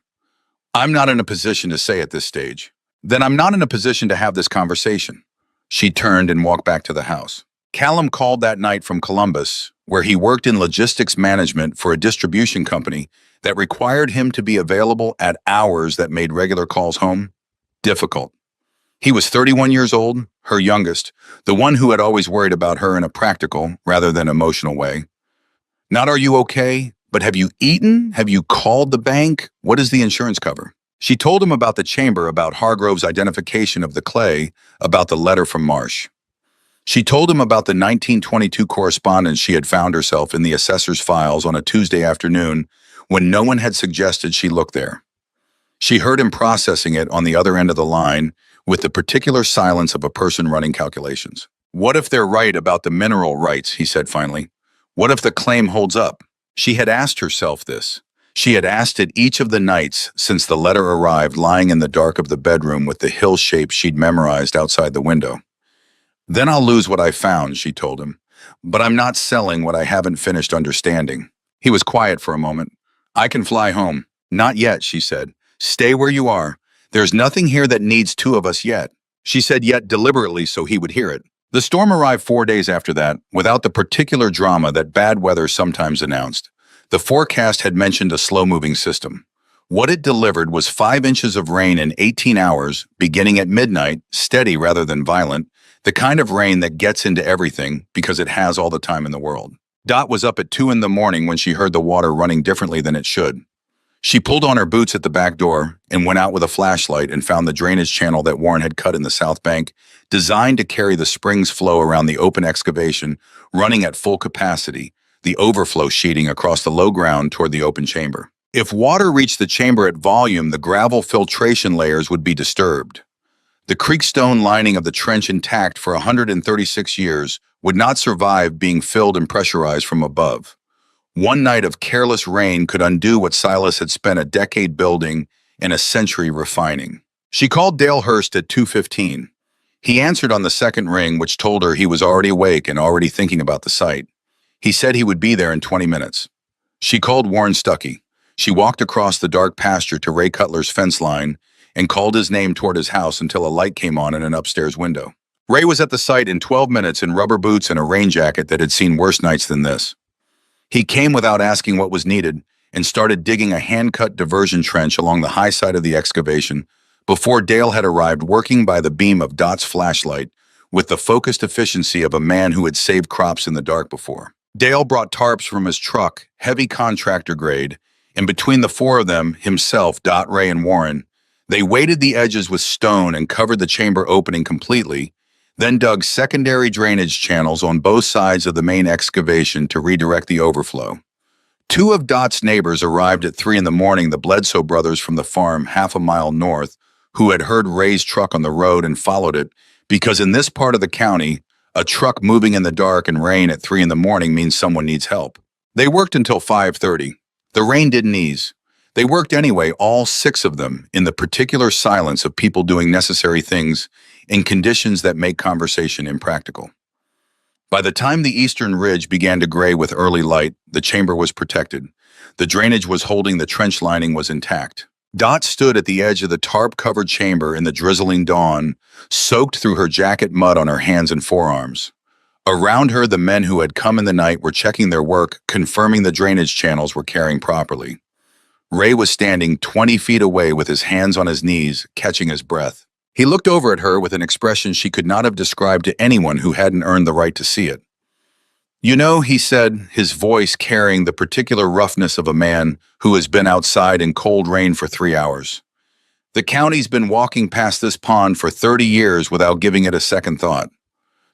I'm not in a position to say at this stage. Then I'm not in a position to have this conversation. She turned and walked back to the house. Callum called that night from Columbus, where he worked in logistics management for a distribution company that required him to be available at hours that made regular calls home difficult. He was 31 years old, her youngest, the one who had always worried about her in a practical rather than emotional way. Not are you okay, but have you eaten? Have you called the bank? What does the insurance cover? She told him about the chamber, about Hargrove's identification of the clay, about the letter from Marsh. She told him about the 1922 correspondence she had found herself in the assessor's files on a Tuesday afternoon when no one had suggested she look there. She heard him processing it on the other end of the line with the particular silence of a person running calculations. What if they're right about the mineral rights, he said finally. What if the claim holds up? She had asked herself this. She had asked it each of the nights since the letter arrived, lying in the dark of the bedroom with the hill shape she'd memorized outside the window. Then I'll lose what I found, she told him. But I'm not selling what I haven't finished understanding. He was quiet for a moment. I can fly home. Not yet, she said. Stay where you are. There's nothing here that needs two of us yet. She said yet deliberately so he would hear it. The storm arrived 4 days after that, without the particular drama that bad weather sometimes announced. The forecast had mentioned a slow-moving system. What it delivered was 5 inches of rain in 18 hours, beginning at midnight, steady rather than violent, the kind of rain that gets into everything because it has all the time in the world. Dot was up at 2 in the morning when she heard the water running differently than it should. She pulled on her boots at the back door and went out with a flashlight and found the drainage channel that Warren had cut in the south bank, designed to carry the spring's flow around the open excavation, running at full capacity, the overflow sheeting across the low ground toward the open chamber. If water reached the chamber at volume, the gravel filtration layers would be disturbed. The creekstone lining of the trench, intact for 136 years, would not survive being filled and pressurized from above. One night of careless rain could undo what Silas had spent a decade building and a century refining. She called Dale Hurst at 2:15. He answered on the second ring, which told her he was already awake and already thinking about the site. He said he would be there in 20 minutes. She called Warren Stuckey. She walked across the dark pasture to Ray Cutler's fence line and called his name toward his house until a light came on in an upstairs window. Ray was at the site in 12 minutes in rubber boots and a rain jacket that had seen worse nights than this. He came without asking what was needed and started digging a hand-cut diversion trench along the high side of the excavation before Dale had arrived, working by the beam of Dot's flashlight with the focused efficiency of a man who had saved crops in the dark before. Dale brought tarps from his truck, heavy contractor grade, and between the four of them, himself, Dot, Ray, and Warren, they weighted the edges with stone and covered the chamber opening completely, then dug secondary drainage channels on both sides of the main excavation to redirect the overflow. 2 of Dot's neighbors arrived at 3 in the morning, the Bledsoe brothers from the farm half a mile north, who had heard Ray's truck on the road and followed it, because in this part of the county, A truck moving in the dark and rain at 3 in the morning means someone needs help. They worked until 5:30. The rain didn't ease. They worked anyway, all 6 of them, in the particular silence of people doing necessary things in conditions that make conversation impractical. By the time the eastern ridge began to gray with early light, the chamber was protected. The drainage was holding, the trench lining was intact. Dot stood at the edge of the tarp-covered chamber in the drizzling dawn, soaked through her jacket mud on her hands and forearms. Around her, the men who had come in the night were checking their work, confirming the drainage channels were carrying properly. Ray was standing 20 feet away with his hands on his knees, catching his breath. He looked over at her with an expression she could not have described to anyone who hadn't earned the right to see it. "You know," he said, his voice carrying the particular roughness of a man who has been outside in cold rain for 3 hours. "The county's been walking past this pond for 30 years without giving it a second thought.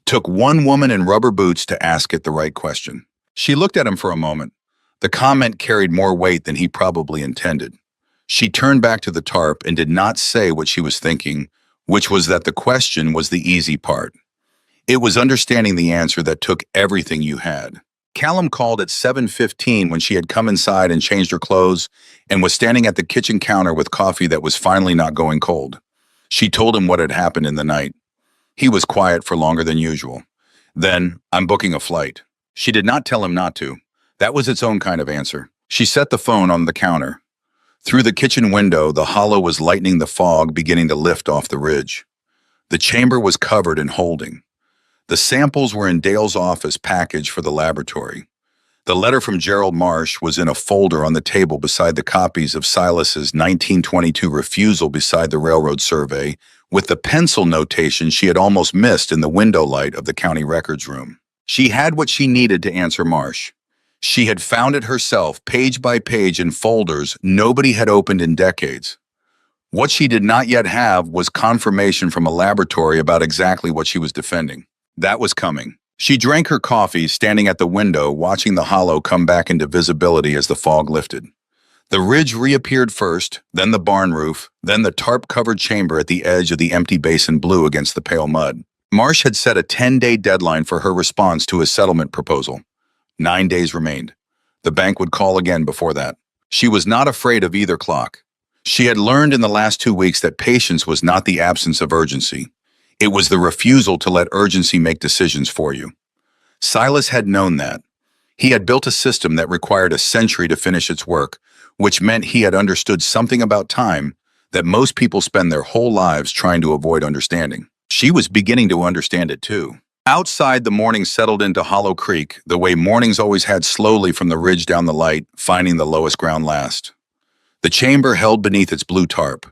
Took one woman in rubber boots to ask it the right question." She looked at him for a moment. The comment carried more weight than he probably intended. She turned back to the tarp and did not say what she was thinking, which was that the question was the easy part. It was understanding the answer that took everything you had. Callum called at 7:15 when she had come inside and changed her clothes and was standing at the kitchen counter with coffee that was finally not going cold. She told him what had happened in the night. He was quiet for longer than usual. Then, "I'm booking a flight." She did not tell him not to. That was its own kind of answer. She set the phone on the counter. Through the kitchen window, the hollow was lightening the fog beginning to lift off the ridge. The chamber was covered and holding. The samples were in Dale's office packaged for the laboratory. The letter from Gerald Marsh was in a folder on the table beside the copies of Silas's 1922 refusal beside the railroad survey, with the pencil notation she had almost missed in the window light of the county records room. She had what she needed to answer Marsh. She had found it herself, page by page in folders nobody had opened in decades. What she did not yet have was confirmation from a laboratory about exactly what she was defending. That was coming. She drank her coffee, standing at the window, watching the hollow come back into visibility as the fog lifted. The ridge reappeared first, then the barn roof, then the tarp-covered chamber at the edge of the empty basin blue against the pale mud. Marsh had set a 10-day deadline for her response to his settlement proposal. 9 days remained. The bank would call again before that. She was not afraid of either clock. She had learned in the last 2 weeks that patience was not the absence of urgency. It was the refusal to let urgency make decisions for you. Silas had known that. He had built a system that required a century to finish its work, which meant he had understood something about time that most people spend their whole lives trying to avoid understanding. She was beginning to understand it too. Outside, the morning settled into Hollow Creek, the way mornings always had, slowly from the ridge down the light, finding the lowest ground last. The chamber held beneath its blue tarp.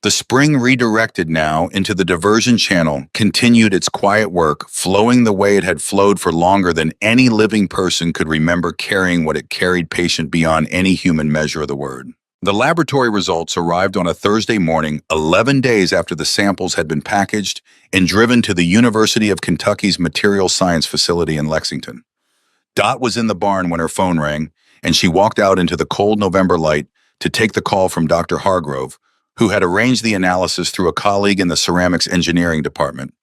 The spring, redirected now into the diversion channel, continued its quiet work, flowing the way it had flowed for longer than any living person could remember, carrying what it carried, patient beyond any human measure of the word. The laboratory results arrived on a Thursday morning, 11 days after the samples had been packaged and driven to the University of Kentucky's Material Science Facility in Lexington. Dot was in the barn when her phone rang, and she walked out into the cold November light to take the call from Dr. Hargrove, who had arranged the analysis through a colleague in the ceramics engineering department.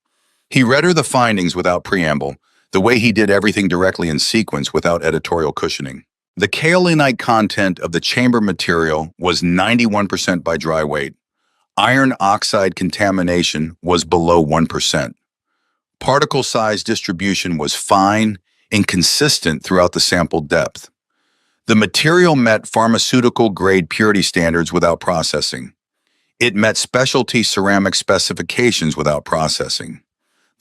He read her the findings without preamble, the way he did everything directly in sequence without editorial cushioning. The kaolinite content of the chamber material was 91% by dry weight. Iron oxide contamination was below 1%. Particle size distribution was fine and consistent throughout the sample depth. The material met pharmaceutical-grade purity standards without processing. It met specialty ceramic specifications without processing.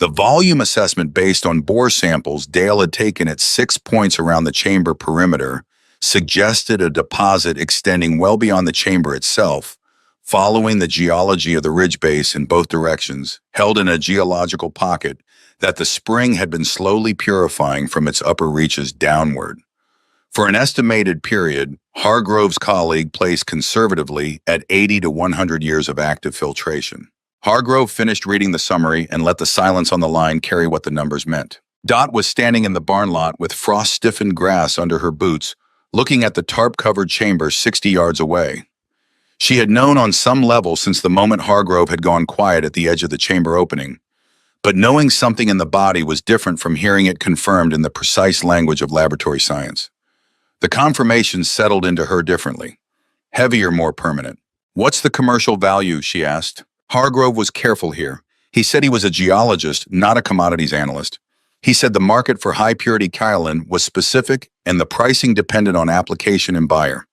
The volume assessment based on bore samples Dale had taken at 6 points around the chamber perimeter suggested a deposit extending well beyond the chamber itself, following the geology of the ridge base in both directions, held in a geological pocket that the spring had been slowly purifying from its upper reaches downward. For an estimated period, Hargrove's colleague placed conservatively at 80 to 100 years of active filtration. Hargrove finished reading the summary and let the silence on the line carry what the numbers meant. Dot was standing in the barn lot with frost-stiffened grass under her boots, looking at the tarp-covered chamber 60 yards away. She had known on some level since the moment Hargrove had gone quiet at the edge of the chamber opening, but knowing something in the body was different from hearing it confirmed in the precise language of laboratory science. The confirmation settled into her differently, heavier, more permanent. "What's the commercial value?" she asked. Hargrove was careful here. He said he was a geologist, not a commodities analyst. He said the market for high-purity kaolin was specific and the pricing depended on application and buyer.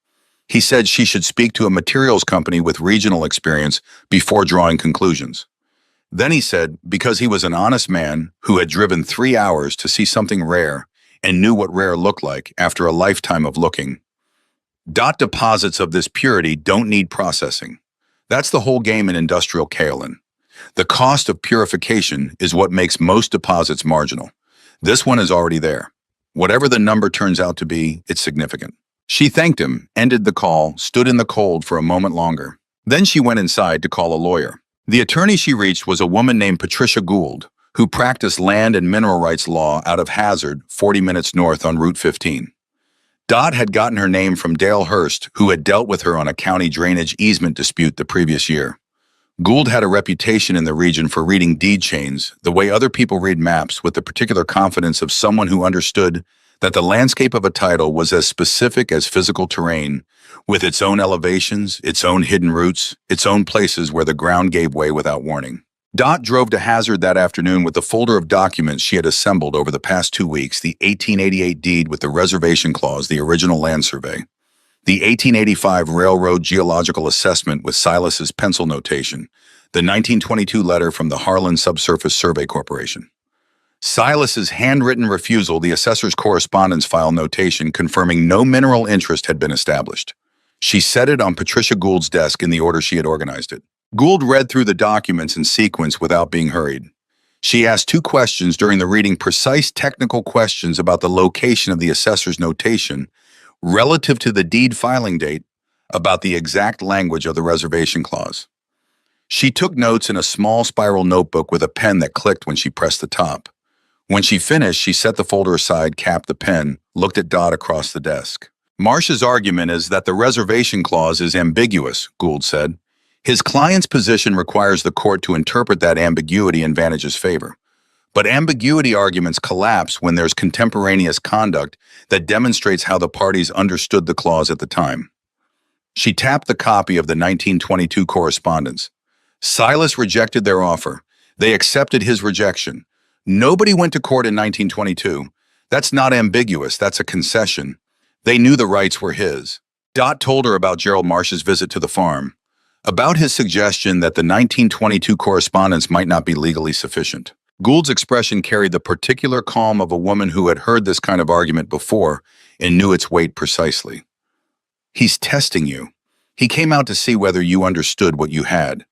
He said she should speak to a materials company with regional experience before drawing conclusions. Then he said, because he was an honest man who had driven 3 hours to see something rare and knew what rare looked like after a lifetime of looking. Deposits of this purity don't need processing. That's the whole game in industrial kaolin. The cost of purification is what makes most deposits marginal. This one is already there. Whatever the number turns out to be, it's significant. She thanked him, ended the call, stood in the cold for a moment longer. Then she went inside to call a lawyer. The attorney she reached was a woman named Patricia Gould, who practiced land and mineral rights law out of Hazard, 40 minutes north on Route 15. Dot had gotten her name from Dale Hurst, who had dealt with her on a county drainage easement dispute the previous year. Gould had a reputation in the region for reading deed chains, the way other people read maps, with the particular confidence of someone who understood that the landscape of a title was as specific as physical terrain, with its own elevations, its own hidden routes, its own places where the ground gave way without warning. Dot drove to Hazard that afternoon with the folder of documents she had assembled over the past 2 weeks: the 1888 deed with the reservation clause, the original land survey, the 1885 railroad geological assessment with Silas's pencil notation, the 1922 letter from the Harlan Subsurface Survey Corporation, Silas's handwritten refusal, the assessor's correspondence file notation confirming no mineral interest had been established. She set it on Patricia Gould's desk in the order she had organized it. Gould read through the documents in sequence without being hurried. She asked 2 questions during the reading, precise technical questions about the location of the assessor's notation relative to the deed filing date, about the exact language of the reservation clause. She took notes in a small spiral notebook with a pen that clicked when she pressed the top. When she finished, she set the folder aside, capped the pen, looked at Dot across the desk. "Marsh's argument is that the reservation clause is ambiguous," Gould said. "His client's position requires the court to interpret that ambiguity in Vantage's favor. But ambiguity arguments collapse when there's contemporaneous conduct that demonstrates how the parties understood the clause at the time." She tapped the copy of the 1922 correspondence. Silas rejected their offer. They accepted his rejection. Nobody went to court in 1922. That's not ambiguous, that's a concession. They knew the rights were his. Dot told her about Gerald Marsh's visit to the farm, about his suggestion that the 1922 correspondence might not be legally sufficient. Gould's expression carried the particular calm of a woman who had heard this kind of argument before and knew its weight precisely. "He's testing you. He came out to see whether you understood what you had.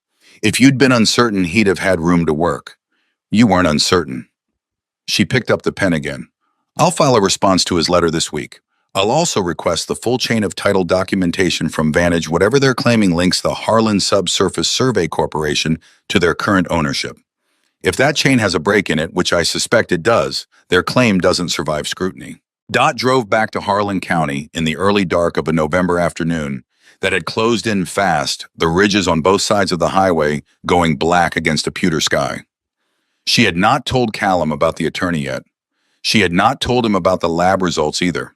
If you'd been uncertain, he'd have had room to work. You weren't uncertain." She picked up the pen again. "I'll file a response to his letter this week. I'll also request the full chain of title documentation from Vantage, whatever they're claiming links the Harlan Subsurface Survey Corporation to their current ownership. If that chain has a break in it, which I suspect it does, their claim doesn't survive scrutiny." Dot drove back to Harlan County in the early dark of a November afternoon that had closed in fast, the ridges on both sides of the highway going black against a pewter sky. She had not told Callum about the attorney yet. She had not told him about the lab results either.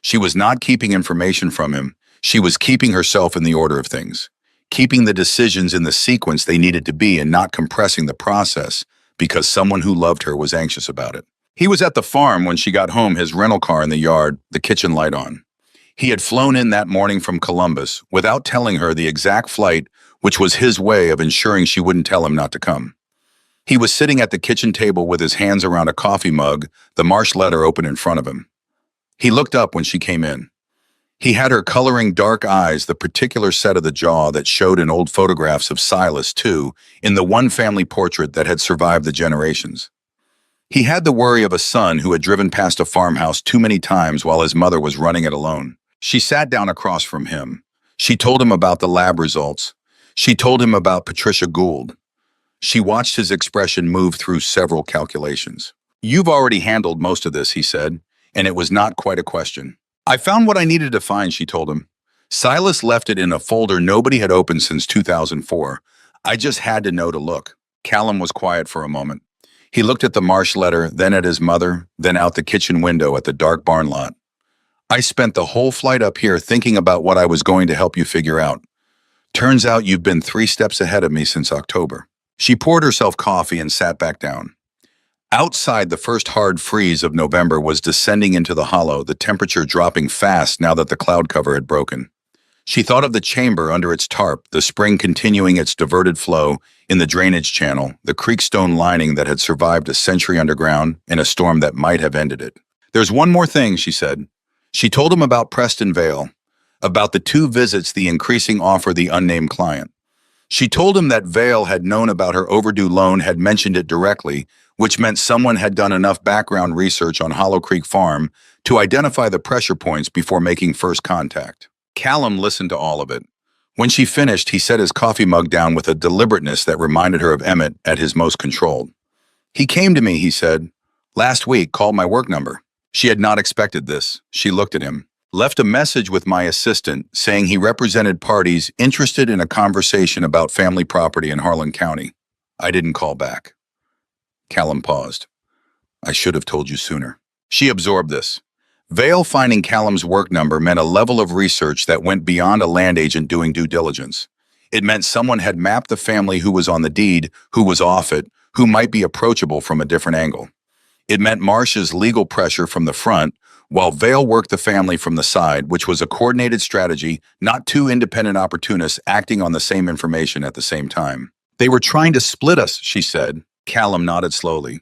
She was not keeping information from him. She was keeping herself in the order of things, keeping the decisions in the sequence they needed to be and not compressing the process because someone who loved her was anxious about it. He was at the farm when she got home, his rental car in the yard, the kitchen light on. He had flown in that morning from Columbus without telling her the exact flight, which was his way of ensuring she wouldn't tell him not to come. He was sitting at the kitchen table with his hands around a coffee mug, the Marsh letter open in front of him. He looked up when she came in. He had her coloring dark eyes, the particular set of the jaw that showed in old photographs of Silas, too, in the one family portrait that had survived the generations. He had the worry of a son who had driven past a farmhouse too many times while his mother was running it alone. She sat down across from him. She told him about the lab results. She told him about Patricia Gould. She watched his expression move through several calculations. "You've already handled most of this," he said, and it was not quite a question. "I found what I needed to find," she told him. "Silas left it in a folder nobody had opened since 2004. I just had to know to look." Callum was quiet for a moment. He looked at the Marsh letter, then at his mother, then out the kitchen window at the dark barn lot. I spent the whole flight up here thinking about what I was going to help you figure out. Turns out you've been 3 steps ahead of me since October. She poured herself coffee and sat back down. Outside, the first hard freeze of November was descending into the hollow, the temperature dropping fast now that the cloud cover had broken. She thought of the chamber under its tarp, the spring continuing its diverted flow in the drainage channel, the creekstone lining that had survived a century underground in a storm that might have ended it. There's one more thing, she said. She told him about Preston Vale, about the 2 visits, the increasing offer, the unnamed client. She told him that Vale had known about her overdue loan, had mentioned it directly, which meant someone had done enough background research on Hollow Creek Farm to identify the pressure points before making first contact. Callum listened to all of it. When she finished, he set his coffee mug down with a deliberateness that reminded her of Emmett at his most controlled. He came to me, he said. Last week, called my work number. She had not expected this. She looked at him. Left a message with my assistant saying he represented parties interested in a conversation about family property in Harlan County. I didn't call back. Callum paused. I should have told you sooner. She absorbed this. Vale finding Callum's work number meant a level of research that went beyond a land agent doing due diligence. It meant someone had mapped the family who was on the deed, who was off it, who might be approachable from a different angle. It meant Marsh's legal pressure from the front, while Vale worked the family from the side, which was a coordinated strategy, not 2 independent opportunists acting on the same information at the same time. They were trying to split us, she said. Callum nodded slowly.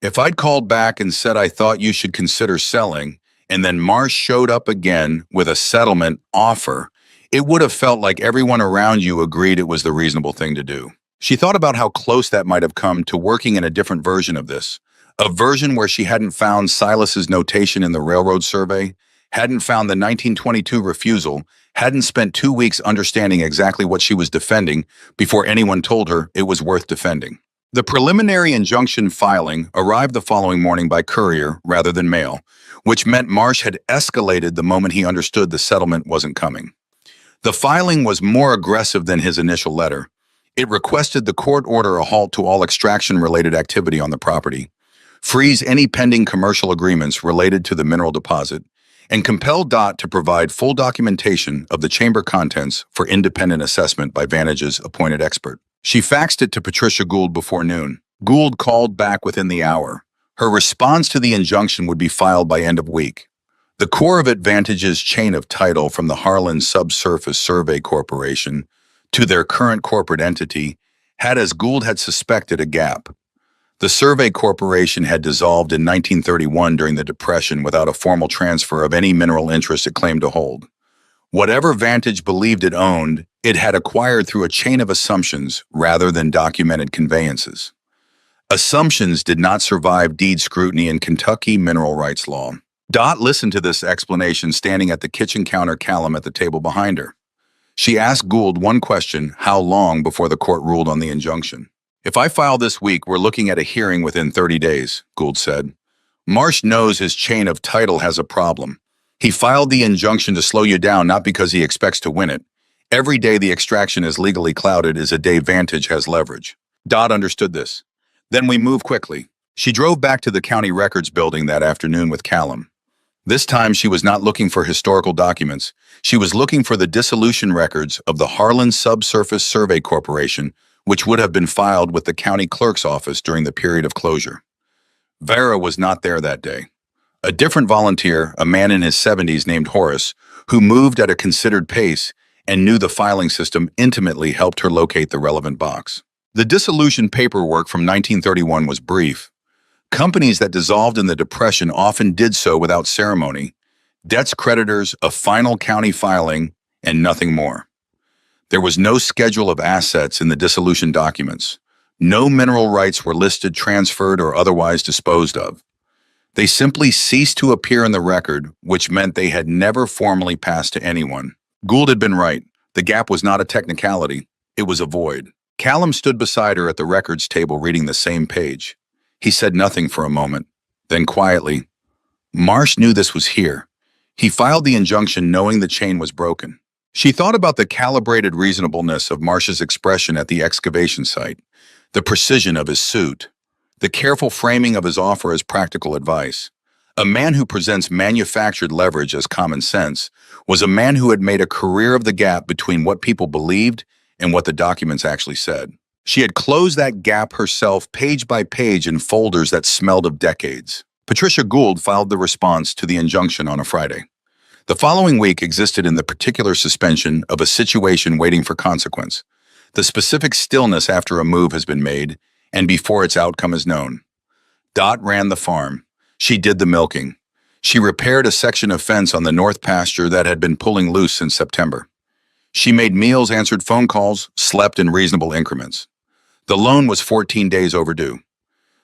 If I'd called back and said I thought you should consider selling, and then Marsh showed up again with a settlement offer, it would have felt like everyone around you agreed it was the reasonable thing to do. She thought about how close that might have come to working in a different version of this, a version where she hadn't found Silas's notation in the railroad survey, hadn't found the 1922 refusal, hadn't spent 2 weeks understanding exactly what she was defending before anyone told her it was worth defending. The preliminary injunction filing arrived the following morning by courier rather than mail, which meant Marsh had escalated the moment he understood the settlement wasn't coming. The filing was more aggressive than his initial letter. It requested the court order a halt to all extraction-related activity on the property, freeze any pending commercial agreements related to the mineral deposit, and compel DOT to provide full documentation of the chamber contents for independent assessment by Vantage's appointed expert. She faxed it to Patricia Gould before noon. Gould called back within the hour. Her response to the injunction would be filed by end of week. The core of Vantage's chain of title from the Harlan Subsurface Survey Corporation to their current corporate entity had, as Gould had suspected, a gap. The Survey Corporation had dissolved in 1931 during the Depression without a formal transfer of any mineral interest it claimed to hold. Whatever Vantage believed it owned, it had acquired through a chain of assumptions rather than documented conveyances. Assumptions did not survive deed scrutiny in Kentucky mineral rights law. Dot listened to this explanation standing at the kitchen counter, Callum at the table behind her. She asked Gould one question, how long before the court ruled on the injunction. If I file this week, we're looking at a hearing within 30 days, Gould said. Marsh knows his chain of title has a problem. He filed the injunction to slow you down, not because he expects to win it. Every day the extraction is legally clouded is a day Vantage has leverage. Dot understood this. Then we move quickly. She drove back to the county records building that afternoon with Callum. This time she was not looking for historical documents. She was looking for the dissolution records of the Harlan Subsurface Survey Corporation, which would have been filed with the county clerk's office during the period of closure. Vera was not there that day. A different volunteer, a man in his 70s named Horace, who moved at a considered pace and knew the filing system intimately, helped her locate the relevant box. The dissolution paperwork from 1931 was brief. Companies that dissolved in the Depression often did so without ceremony. Debts creditors, a final county filing, and nothing more. There was no schedule of assets in the dissolution documents. No mineral rights were listed, transferred, or otherwise disposed of. They simply ceased to appear in the record, which meant they had never formally passed to anyone. Gould had been right. The gap was not a technicality. It was a void. Callum stood beside her at the records table reading the same page. He said nothing for a moment. Then quietly, Marsh knew this was here. He filed the injunction knowing the chain was broken. She thought about the calibrated reasonableness of Marsh's expression at the excavation site, the precision of his suit. The careful framing of his offer as practical advice. A man who presents manufactured leverage as common sense was a man who had made a career of the gap between what people believed and what the documents actually said. She had closed that gap herself page by page in folders that smelled of decades. Patricia Gould filed the response to the injunction on a Friday. The following week existed in the particular suspension of a situation waiting for consequence, the specific stillness after a move has been made and before its outcome is known. Dot ran the farm. She did the milking. She repaired a section of fence on the north pasture that had been pulling loose since September. She made meals, answered phone calls, slept in reasonable increments. The loan was 14 days overdue.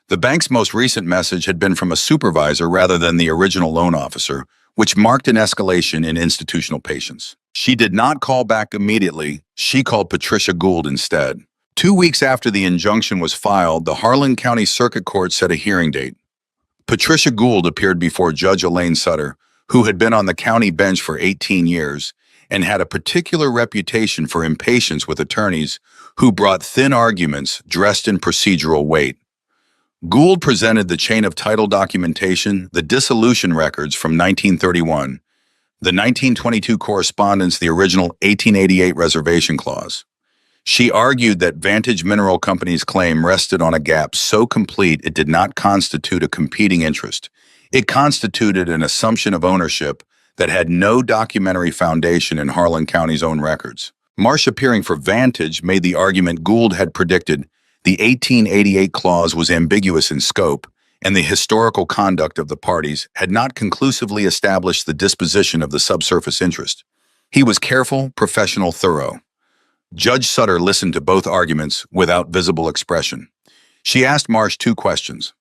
The bank's most recent message had been from a supervisor rather than the original loan officer, which marked an escalation in institutional patience. She did not call back immediately. She called Patricia Gould instead. 2 weeks after the injunction was filed, the Harlan County Circuit Court set a hearing date. Patricia Gould appeared before Judge Elaine Sutter, who had been on the county bench for 18 years and had a particular reputation for impatience with attorneys who brought thin arguments dressed in procedural weight. Gould presented the chain of title documentation, the dissolution records from 1931, the 1922 correspondence, the original 1888 reservation clause. She argued that Vantage Mineral Company's claim rested on a gap so complete it did not constitute a competing interest. It constituted an assumption of ownership that had no documentary foundation in Harlan County's own records. Marsh, appearing for Vantage, made the argument Gould had predicted. The 1888 clause was ambiguous in scope, and the historical conduct of the parties had not conclusively established the disposition of the subsurface interest. He was careful, professional, thorough. Judge Sutter listened to both arguments without visible expression. She asked Marsh 2 questions.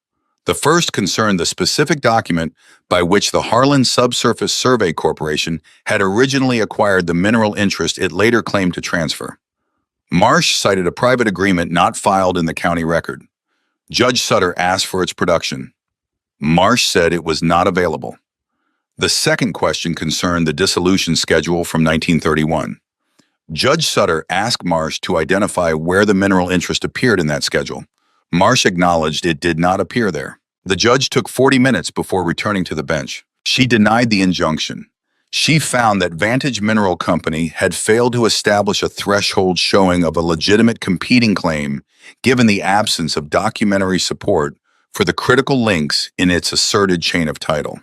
The first concerned the specific document by which the Harlan Subsurface Survey Corporation had originally acquired the mineral interest it later claimed to transfer. Marsh cited a private agreement not filed in the county record. Judge Sutter asked for its production. Marsh said it was not available. The second question concerned the dissolution schedule from 1931. Judge Sutter asked Marsh to identify where the mineral interest appeared in that schedule. Marsh acknowledged it did not appear there. The judge took 40 minutes before returning to the bench. She denied the injunction. She found that Vantage Mineral Company had failed to establish a threshold showing of a legitimate competing claim given the absence of documentary support for the critical links in its asserted chain of title.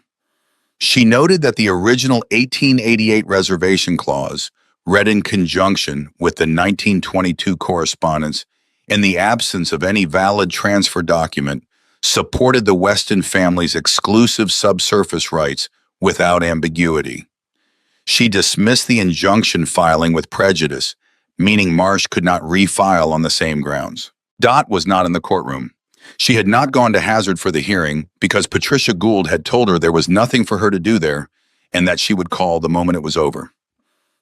She noted that the original 1888 reservation clause, read in conjunction with the 1922 correspondence, in the absence of any valid transfer document, supported the Weston family's exclusive subsurface rights without ambiguity. She dismissed the injunction filing with prejudice, meaning Marsh could not refile on the same grounds. Dot was not in the courtroom. She had not gone to Hazard for the hearing because Patricia Gould had told her there was nothing for her to do there and that she would call the moment it was over.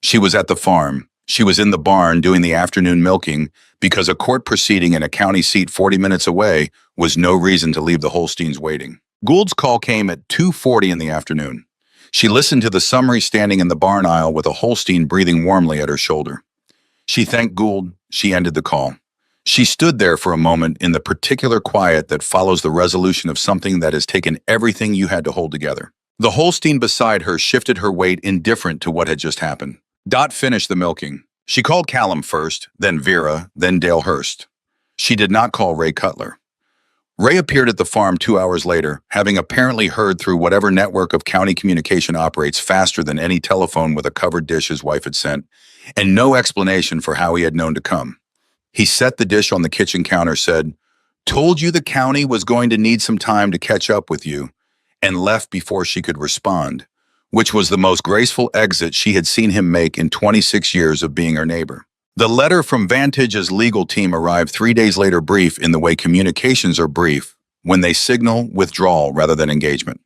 She was at the farm. She was in the barn doing the afternoon milking because a court proceeding in a county seat 40 minutes away was no reason to leave the Holsteins waiting. Gould's call came at 2:40 in the afternoon. She listened to the summary standing in the barn aisle with a Holstein breathing warmly at her shoulder. She thanked Gould. She ended the call. She stood there for a moment in the particular quiet that follows the resolution of something that has taken everything you had to hold together. The Holstein beside her shifted her weight, indifferent to what had just happened. Dot finished the milking. She called Callum first, then Vera, then Dale Hurst. She did not call Ray Cutler. Ray appeared at the farm 2 hours later, having apparently heard through whatever network of county communication operates faster than any telephone with a covered dish his wife had sent, and no explanation for how he had known to come. He set the dish on the kitchen counter, said, "Told you the county was going to need some time to catch up with you," and left before she could respond, which was the most graceful exit she had seen him make in 26 years of being her neighbor. The letter from Vantage's legal team arrived 3 days later, brief in the way communications are brief, when they signal withdrawal rather than engagement.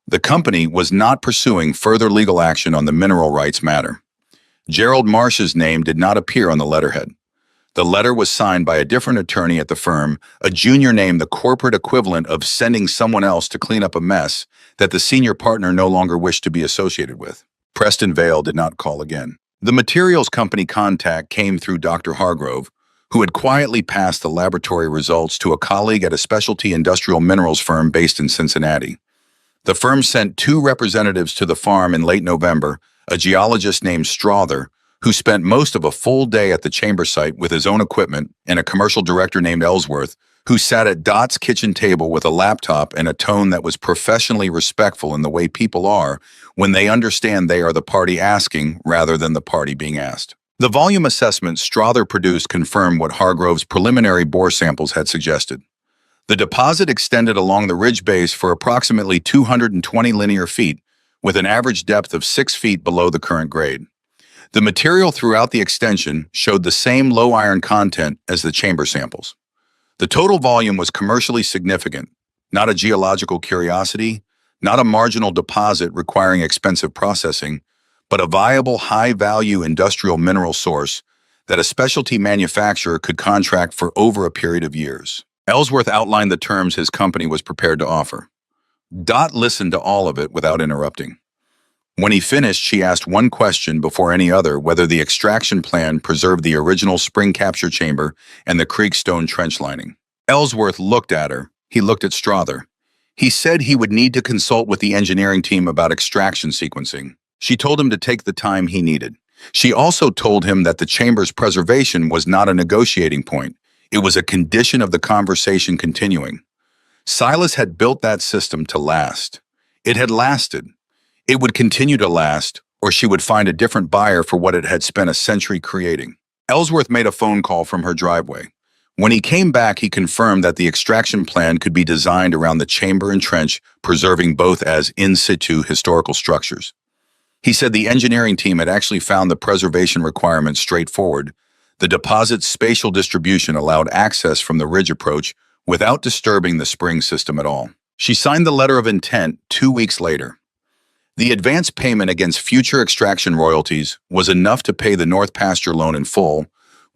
The company was not pursuing further legal action on the mineral rights matter. Gerald Marsh's name did not appear on the letterhead. The letter was signed by a different attorney at the firm, a junior name, the corporate equivalent of sending someone else to clean up a mess that the senior partner no longer wished to be associated with. Preston Vale did not call again. The materials company contact came through Dr. Hargrove, who had quietly passed the laboratory results to a colleague at a specialty industrial minerals firm based in Cincinnati. The firm sent two representatives to the farm in late November, a geologist named Strother, who spent most of a full day at the chamber site with his own equipment, and a commercial director named Ellsworth, who sat at Dot's kitchen table with a laptop and a tone that was professionally respectful in the way people are when they understand they are the party asking rather than the party being asked. The volume assessment Strother produced confirmed what Hargrove's preliminary bore samples had suggested. The deposit extended along the ridge base for approximately 220 linear feet, with an average depth of 6 feet below the current grade. The material throughout the extension showed the same low iron content as the chamber samples. The total volume was commercially significant, not a geological curiosity, not a marginal deposit requiring expensive processing, but a viable high-value industrial mineral source that a specialty manufacturer could contract for over a period of years. Ellsworth outlined the terms his company was prepared to offer. Dot listened to all of it without interrupting. When he finished, she asked one question before any other: whether the extraction plan preserved the original spring capture chamber and the creek stone trench lining. Ellsworth looked at her. He looked at Strother. He said he would need to consult with the engineering team about extraction sequencing. She told him to take the time he needed. She also told him that the chamber's preservation was not a negotiating point. It was a condition of the conversation continuing. Silas had built that system to last. It had lasted. It would continue to last, or she would find a different buyer for what it had spent a century creating. Ellsworth made a phone call from her driveway. When he came back, he confirmed that the extraction plan could be designed around the chamber and trench, preserving both as in situ historical structures. He said the engineering team had actually found the preservation requirements straightforward. The deposit's spatial distribution allowed access from the ridge approach without disturbing the spring system at all. She signed the letter of intent 2 weeks later. The advance payment against future extraction royalties was enough to pay the North Pasture loan in full,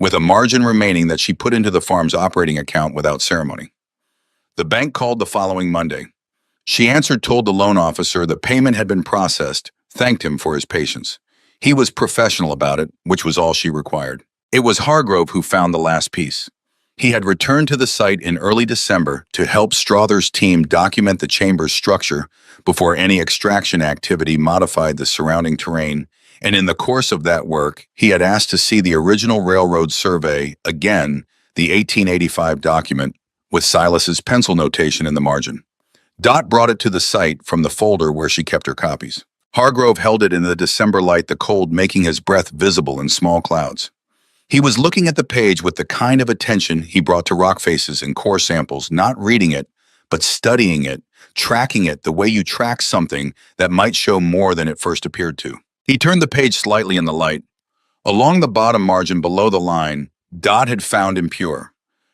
with a margin remaining that she put into the farm's operating account without ceremony. The bank called the following Monday. She answered, told the loan officer the payment had been processed, thanked him for his patience. He was professional about it, which was all she required. It was Hargrove who found the last piece. He had returned to the site in early December to help Strother's team document the chamber's structure before any extraction activity modified the surrounding terrain, and in the course of that work, he had asked to see the original railroad survey, again, the 1885 document, with Silas's pencil notation in the margin. Dot brought it to the site from the folder where she kept her copies. Hargrove held it in the December light, the cold making his breath visible in small clouds. He was looking at the page with the kind of attention he brought to rock faces and core samples, not reading it, but studying it, tracking it the way you track something that might show more than it first appeared to. He turned the page slightly in the light. Along the bottom margin below the line, Dot had found impure.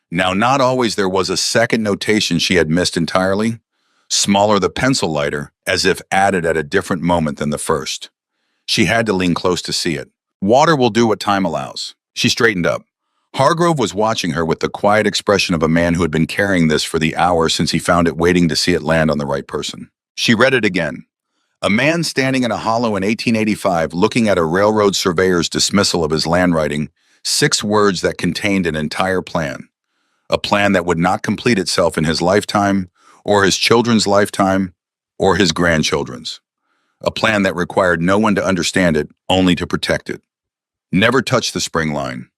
Now, not always there was a second notation she had missed entirely. Smaller the pencil lighter, as if added at a different moment than the first. She had to lean close to see it. Water will do what time allows. She straightened up. Hargrove was watching her with the quiet expression of a man who had been carrying this for the hour since he found it, waiting to see it land on the right person. She read it again. A man standing in a hollow in 1885 looking at a railroad surveyor's dismissal of his land writing, 6 words that contained an entire plan. A plan that would not complete itself in his lifetime, or his children's lifetime, or his grandchildren's. A plan that required no one to understand it, only to protect it. Never touch the spring line.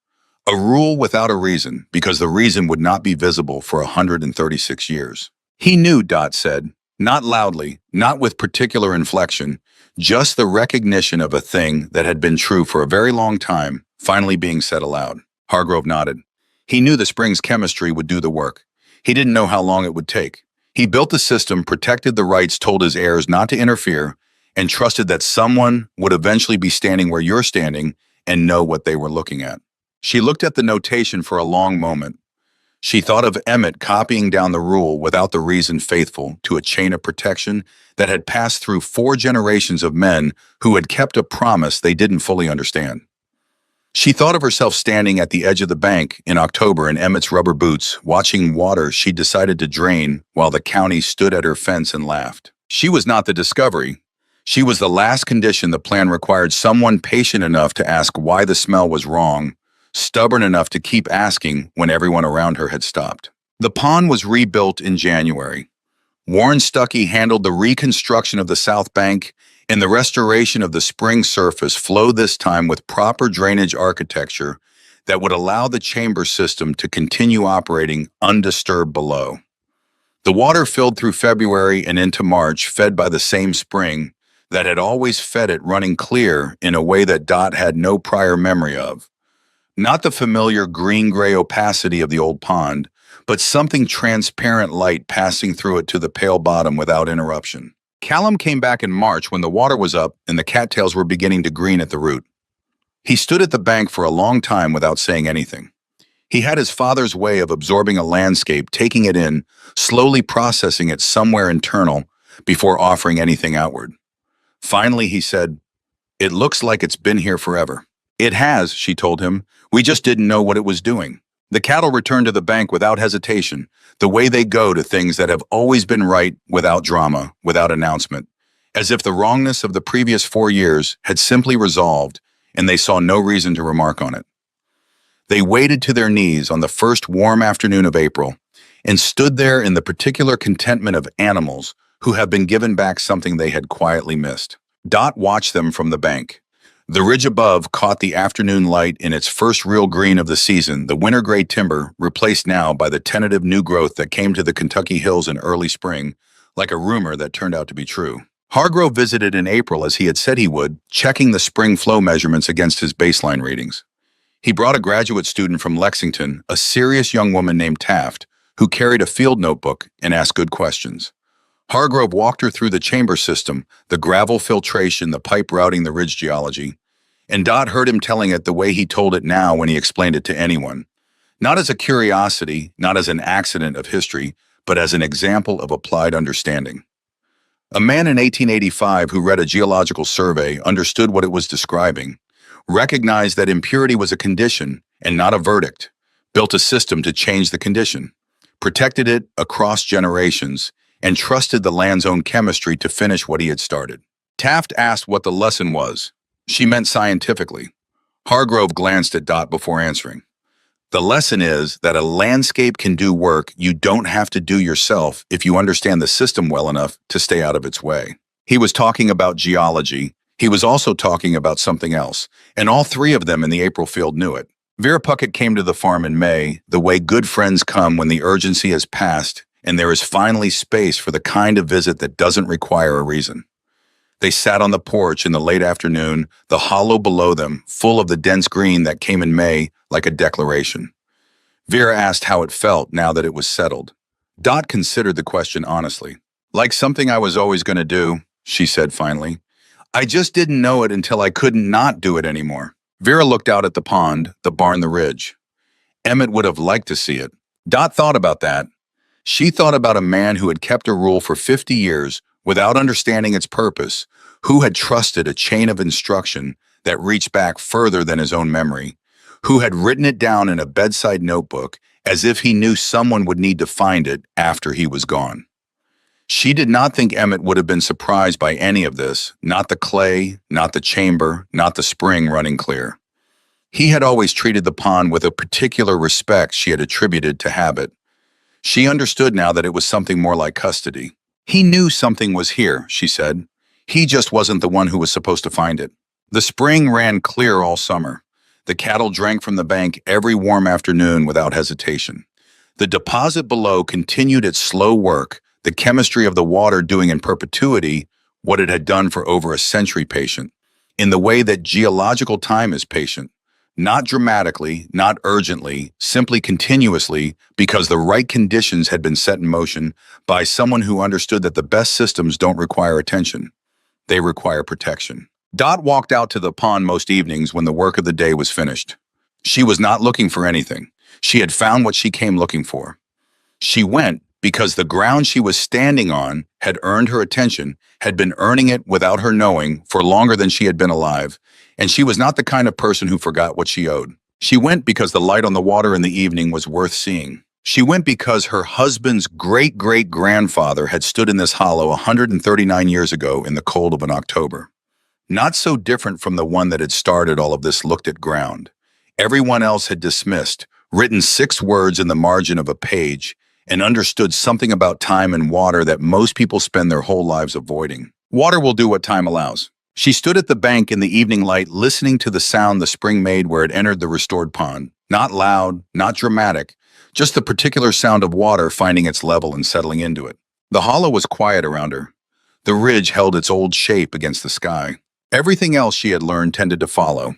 A rule without a reason, because the reason would not be visible for 136 years. He knew, Dot said, not loudly, not with particular inflection, just the recognition of a thing that had been true for a very long time, finally being said aloud. Hargrove nodded. He knew the spring's chemistry would do the work. He didn't know how long it would take. He built the system, protected the rights, told his heirs not to interfere, and trusted that someone would eventually be standing where you're standing and know what they were looking at. She looked at the notation for a long moment. She thought of Emmett copying down the rule without the reason, faithful to a chain of protection that had passed through 4 generations of men who had kept a promise they didn't fully understand. She thought of herself standing at the edge of the bank in October in Emmett's rubber boots, watching water she decided to drain while the county stood at her fence and laughed. She was not the discovery. She was the last condition the plan required, someone patient enough to ask why the smell was wrong, stubborn enough to keep asking when everyone around her had stopped. The pond was rebuilt in January. Warren Stuckey handled the reconstruction of the south bank, and the restoration of the spring surface flowed this time with proper drainage architecture that would allow the chamber system to continue operating undisturbed below. The water filled through February and into March, fed by the same spring that had always fed it, running clear in a way that Dot had no prior memory of. Not the familiar green-gray opacity of the old pond, but something transparent light passing through it to the pale bottom without interruption. Callum came back in March when the water was up and the cattails were beginning to green at the root. He stood at the bank for a long time without saying anything. He had his father's way of absorbing a landscape, taking it in, slowly processing it somewhere internal before offering anything outward. Finally, he said, "It looks like it's been here forever." "It has," she told him. "We just didn't know what it was doing." The cattle returned to the bank without hesitation, the way they go to things that have always been right, without drama, without announcement, as if the wrongness of the previous 4 years had simply resolved and they saw no reason to remark on it. They waded to their knees on the first warm afternoon of April and stood there in the particular contentment of animals who have been given back something they had quietly missed. Dot watched them from the bank. The ridge above caught the afternoon light in its first real green of the season, the winter gray timber replaced now by the tentative new growth that came to the Kentucky hills in early spring, like a rumor that turned out to be true. Hargrove visited in April as he had said he would, checking the spring flow measurements against his baseline readings. He brought a graduate student from Lexington, a serious young woman named Taft, who carried a field notebook and asked good questions. Hargrove walked her through the chamber system, the gravel filtration, the pipe routing, the ridge geology, and Dot heard him telling it the way he told it now when he explained it to anyone. Not as a curiosity, not as an accident of history, but as an example of applied understanding. A man in 1885 who read a geological survey understood what it was describing, recognized that impurity was a condition and not a verdict, built a system to change the condition, protected it across generations, and trusted the land's own chemistry to finish what he had started. Taft asked what the lesson was. She meant scientifically. Hargrove glanced at Dot before answering. "The lesson is that a landscape can do work you don't have to do yourself if you understand the system well enough to stay out of its way." He was talking about geology. He was also talking about something else, and all three of them in the April field knew it. Vera Puckett came to the farm in May, the way good friends come when the urgency has passed and there is finally space for the kind of visit that doesn't require a reason. They sat on the porch in the late afternoon, the hollow below them full of the dense green that came in May like a declaration. Vera asked how it felt now that it was settled. Dot considered the question honestly. "Like something I was always going to do," she said finally. "I just didn't know it until I couldn't not do it anymore." Vera looked out at the pond, the barn, the ridge. Emmett would have liked to see it. Dot thought about that. She thought about a man who had kept a rule for 50 years without understanding its purpose, who had trusted a chain of instruction that reached back further than his own memory, who had written it down in a bedside notebook as if he knew someone would need to find it after he was gone. She did not think Emmett would have been surprised by any of this, not the clay, not the chamber, not the spring running clear. He had always treated the pond with a particular respect she had attributed to habit. She understood now that it was something more like custody. He knew something was here, she said. He just wasn't the one who was supposed to find it. The spring ran clear all summer. The cattle drank from the bank every warm afternoon without hesitation. The deposit below continued its slow work, the chemistry of the water doing in perpetuity what it had done for over a century patient, in the way that geological time is patient. Not dramatically, not urgently, simply continuously, because the right conditions had been set in motion by someone who understood that the best systems don't require attention. They require protection. Dot walked out to the pond most evenings when the work of the day was finished. She was not looking for anything. She had found what she came looking for. She went because the ground she was standing on had earned her attention, had been earning it without her knowing for longer than she had been alive, and she was not the kind of person who forgot what she owed. She went because the light on the water in the evening was worth seeing. She went because her husband's great-great-grandfather had stood in this hollow 139 years ago in the cold of an October. Not so different from the one that had started all of this looked at ground. Everyone else had dismissed, written 6 words in the margin of a page, and understood something about time and water that most people spend their whole lives avoiding. Water will do what time allows. She stood at the bank in the evening light, listening to the sound the spring made where it entered the restored pond. Not loud, not dramatic, just the particular sound of water finding its level and settling into it. The hollow was quiet around her. The ridge held its old shape against the sky. Everything else she had learned tended to follow.